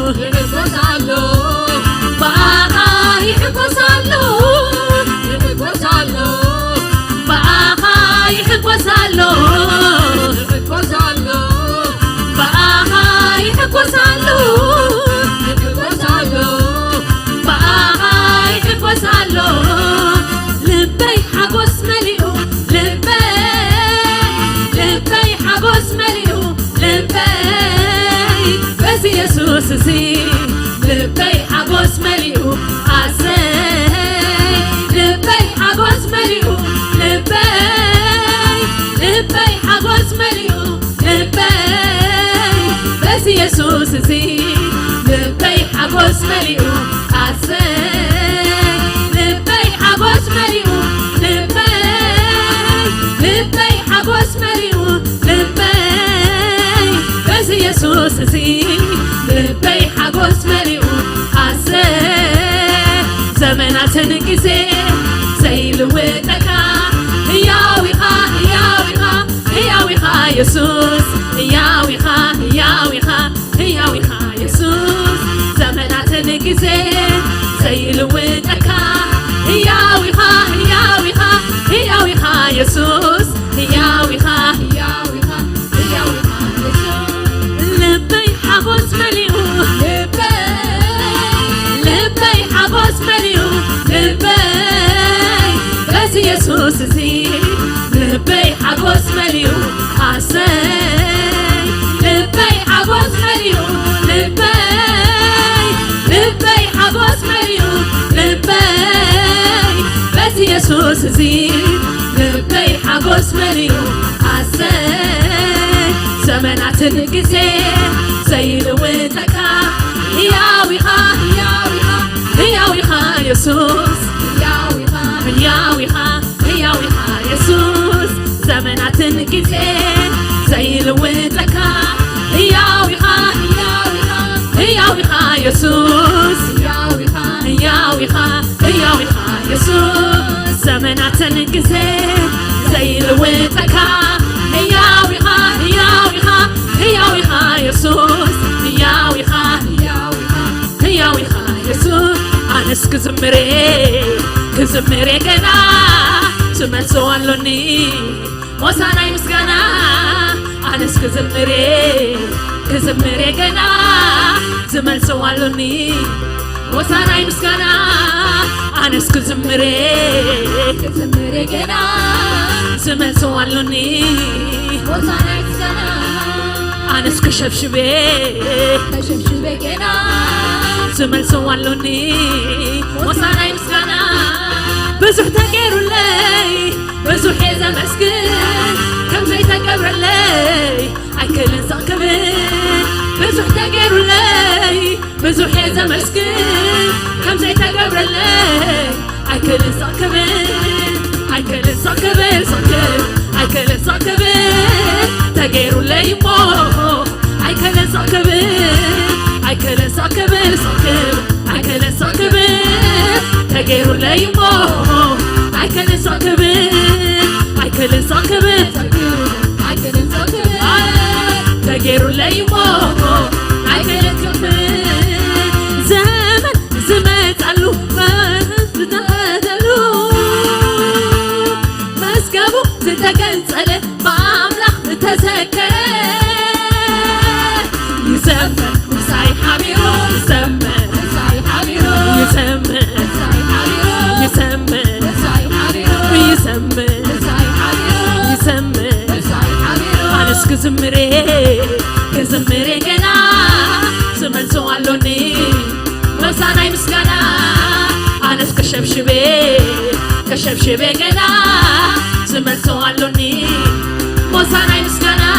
يحكوس علو باقاي يحكوس علو يحكوس علو باقاي يحكوس علو يحكوس علو باقاي يحكوس علو يحكوس علو باقاي يحكوس علو لبي حقوس مليو لبي حقوس مليو لبي بس يسوس سي لبي حقوس مليو عسي لبي حقوس مليو لبي حقوس مليو لبي بس يسوس سي لبي حقوس مليو عسي لبي حقوس مليو لبي حقوس مليو لبي بس يسوس سي لبي حقوس مليو عسي زمنات نقزي زي لوتكا هياويخا هياويخا هياويخا يسوس هياويخا هياويخا هياويخا يسوس زمنات نقزي زي لوتكا هياويخا هياويخا هياويخا يسوس هياويخا هياويخا هياويخا يسوس لبي حقوس مليو لبي حقوس مليو لبي بس يسوس زي لبي حقوس مليو عسي لبي حقوس مليو لبي حقوس مليو لبي بس يسوس زي لبي حقوس مليو عسي زمنات نقزي زي لوتكا هياويخا هياويخا هياويخا يسوس هياويخا هياويخا هياويخا يسوس زمنات نقزي زي لوتكا هياويخا هياويخا هياويخا يسوس هياويخا هياويخا هياويخا يسوس زمنات نقزي زي لوتكا هياويخا هياويخا هياويخا يسوس هياويخا هياويخا هياويخا يسوس أنس كزمري كنا سمسو علوني وسانا يمسكنا أنس كزمري كنا سمسو علوني وسانا يمسكنا أنس كزمري كنا سمسو علوني وسانا يمسكنا أنس كشبشبي كنا سمسو علوني وسانا يمسكنا بزح تقيرو لي بزح يزا مسكن كم زي تقبر لي أكل نساكبن بزح تقيرو لي بزح يزا مسكن كم زي تقبر لي أكل نساكبن أكل نساكبن أكل نساكبن تقيرو لي مو أكل نساكبن أكل نساكبن أكل نساكبن تقيرو لي مو أكل نساكبن أكل نساكبن أكل نساكبن تقيرو لي مو أكل نساكبن زمن تعلو تعلو مسكبو تتقنصله بأملاخ تذكر يسمى وساي حبيرو يسمى وساي حبيرو يسمى كزمري جنا سملتو علوني مساناي مسكنا أنا كشبشبي جنا سملتو علوني مساناي مسكنا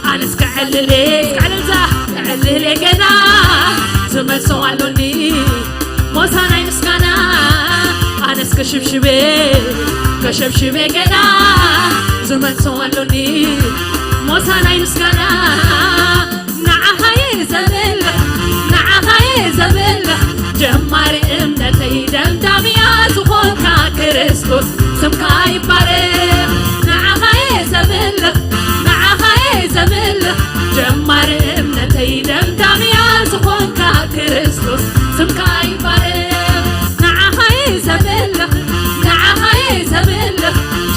أنا كعللي جنا سملتو علوني مساناي مسكنا أنا كشبشبي جنا سملتو علوني مساناي مسكنا نعهاي زمل جمار امنتي دمدامي زخونكا كريستوس سمكا يبارك نعهاي زمل جمار امنتي دمدامي زخونكا كريستوس سمكا يبارك نعهاي زمل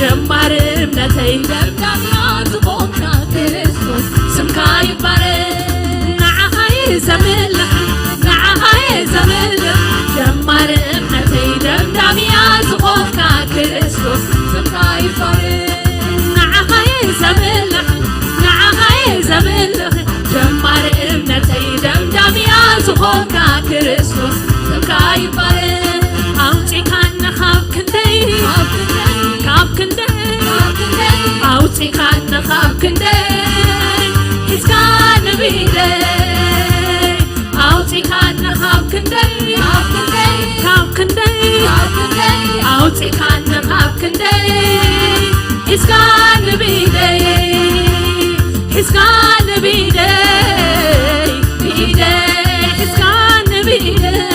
جمار امنتي دمدامي زخونكا كريستوس سمكا يبارك نعهاي زمل جمار امنتي دمدامي زخونكا كريستوس سمكا يبارك نعهاي زمل جمار امنتي دمدامي زخونكا كريستوس سمكا يبارك أوتي كان خاب كندي أوتي كان خاب كندي It's gonna be day أوتي كان خاب كندي أوتي كان خاب كندي It's gonna be day It's gonna be day It's gonna be day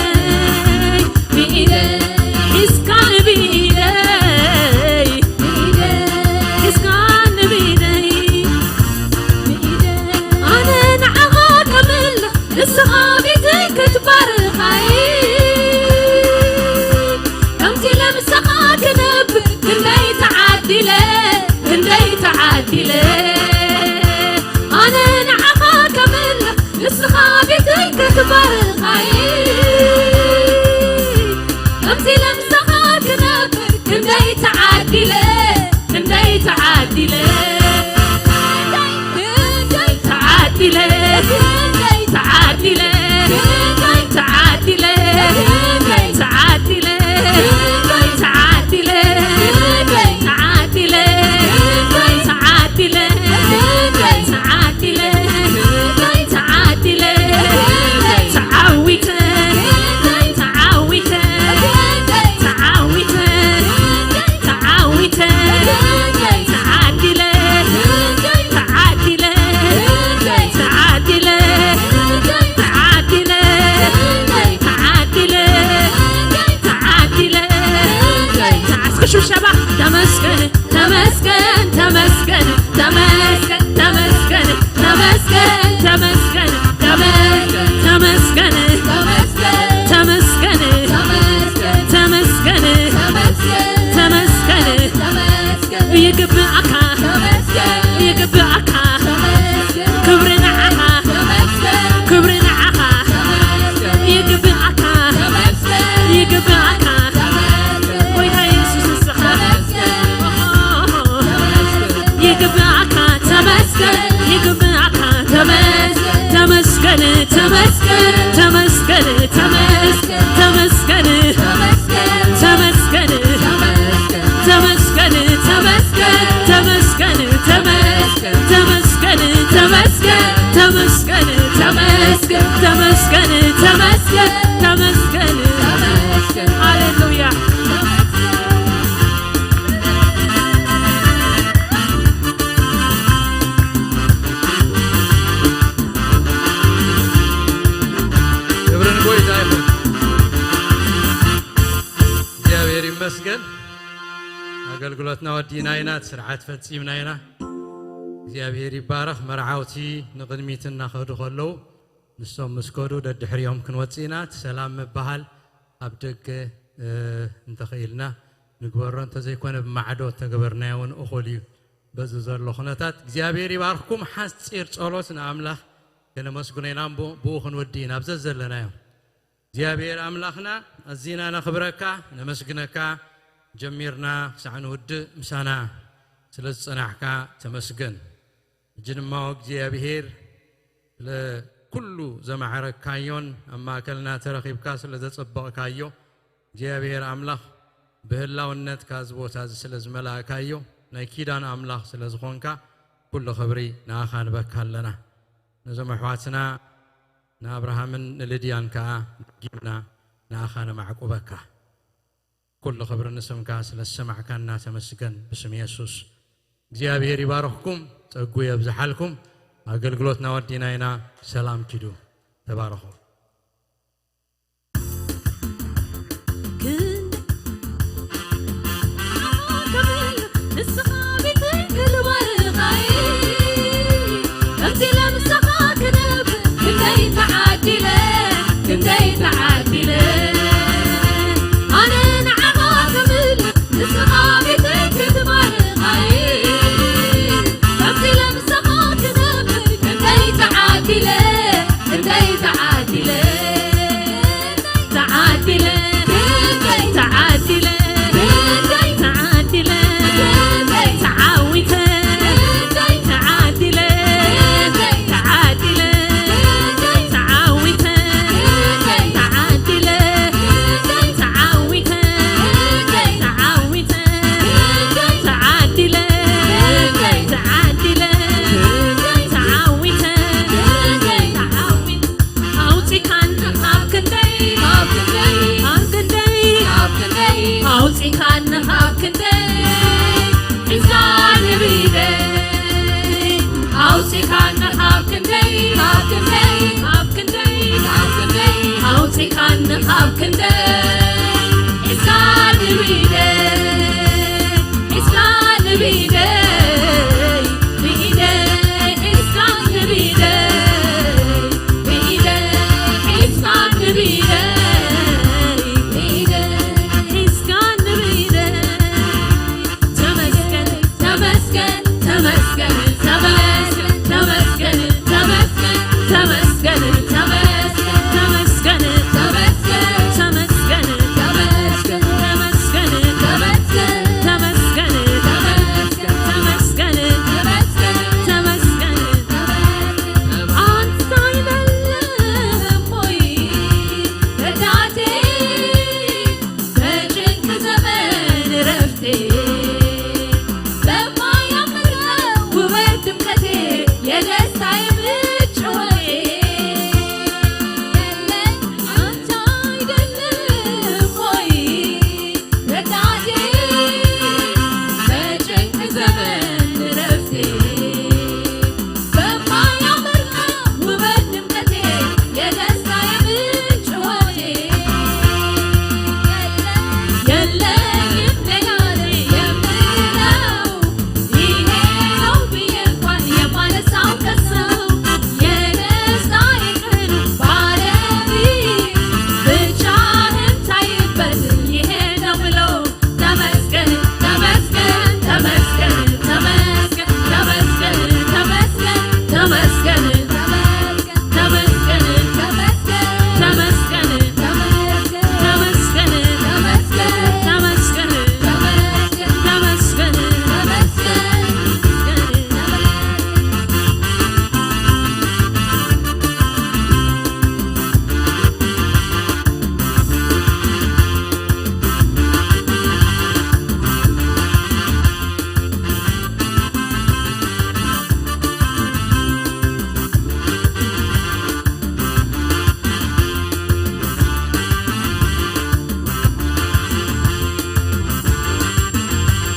It's gonna be day It's gonna be day أنا نعغاك من لصحابي تكتبر خاي أمتي لمسخاك نب كندي تعدي لي أنا نعغاك من لصحابي تكتبر خاي أمتي لمسخاك نب كندي تعدي لي تمسكن هاليلويا يبرن قوي دايما እግዚአብሔር ይመስገን አገልግሎትና ወዲናይና ስርዓት ፈጽምናይና እግዚአብሔር ይባረክ መርዓውቲ ንቅድሚትና ኸዱ ኸለው ንሶም መስኮዱ ደድሕሪዮም ክንወጽና ሰላም መባሃል አብደገ እንተኸይልና ንግበሮ እንተዘይኮነ ብማዕዶ ተገበርናዮን እኾልዩ በዚ ዘሎ ኩነታት እግዚአብሔር ይባርክኩም ሓፂር ጸሎት ንኣምላኽ ከነመስግነና ብኡ ክንወዲና ኣብዘ ዘለናዮ እግዚአብሔር አምላኽና አዚና ነኽብረካ ነመስግነካ ጀሚርና ሳዕን ውድ ምሳና ስለጽናዕካ ተመስገን جنما እግዚአብሔር ለኩሉ ዘማዕረካዮን አማከልና ተረኺብካ ስለዘጸበቕካዮ እግዚአብሔር አምላኽ በህላውነት ካዝቦታ ስለዝመላእካዮ ናይ ኪዳን አምላኽ ስለዝኾንካ ኩሉ ኽብሪ ንኣኻ ንበካለና ነዞም ኣሕዋትና ንኣብርሃምን ንልድያን ከዓ ጊምና ንኣኻ ነማዕቁበካ ኩሉ ኽብሪ ንስምካ ስለሰማዕካና ተመስገን ብስም ኢየሱስ እግዚአብሔር ይባርኽኩም ጸጉ ይብዛሓልኩም አገልግሎትና ወዲናይና ሰላም ኪዱ ተባረኹ Can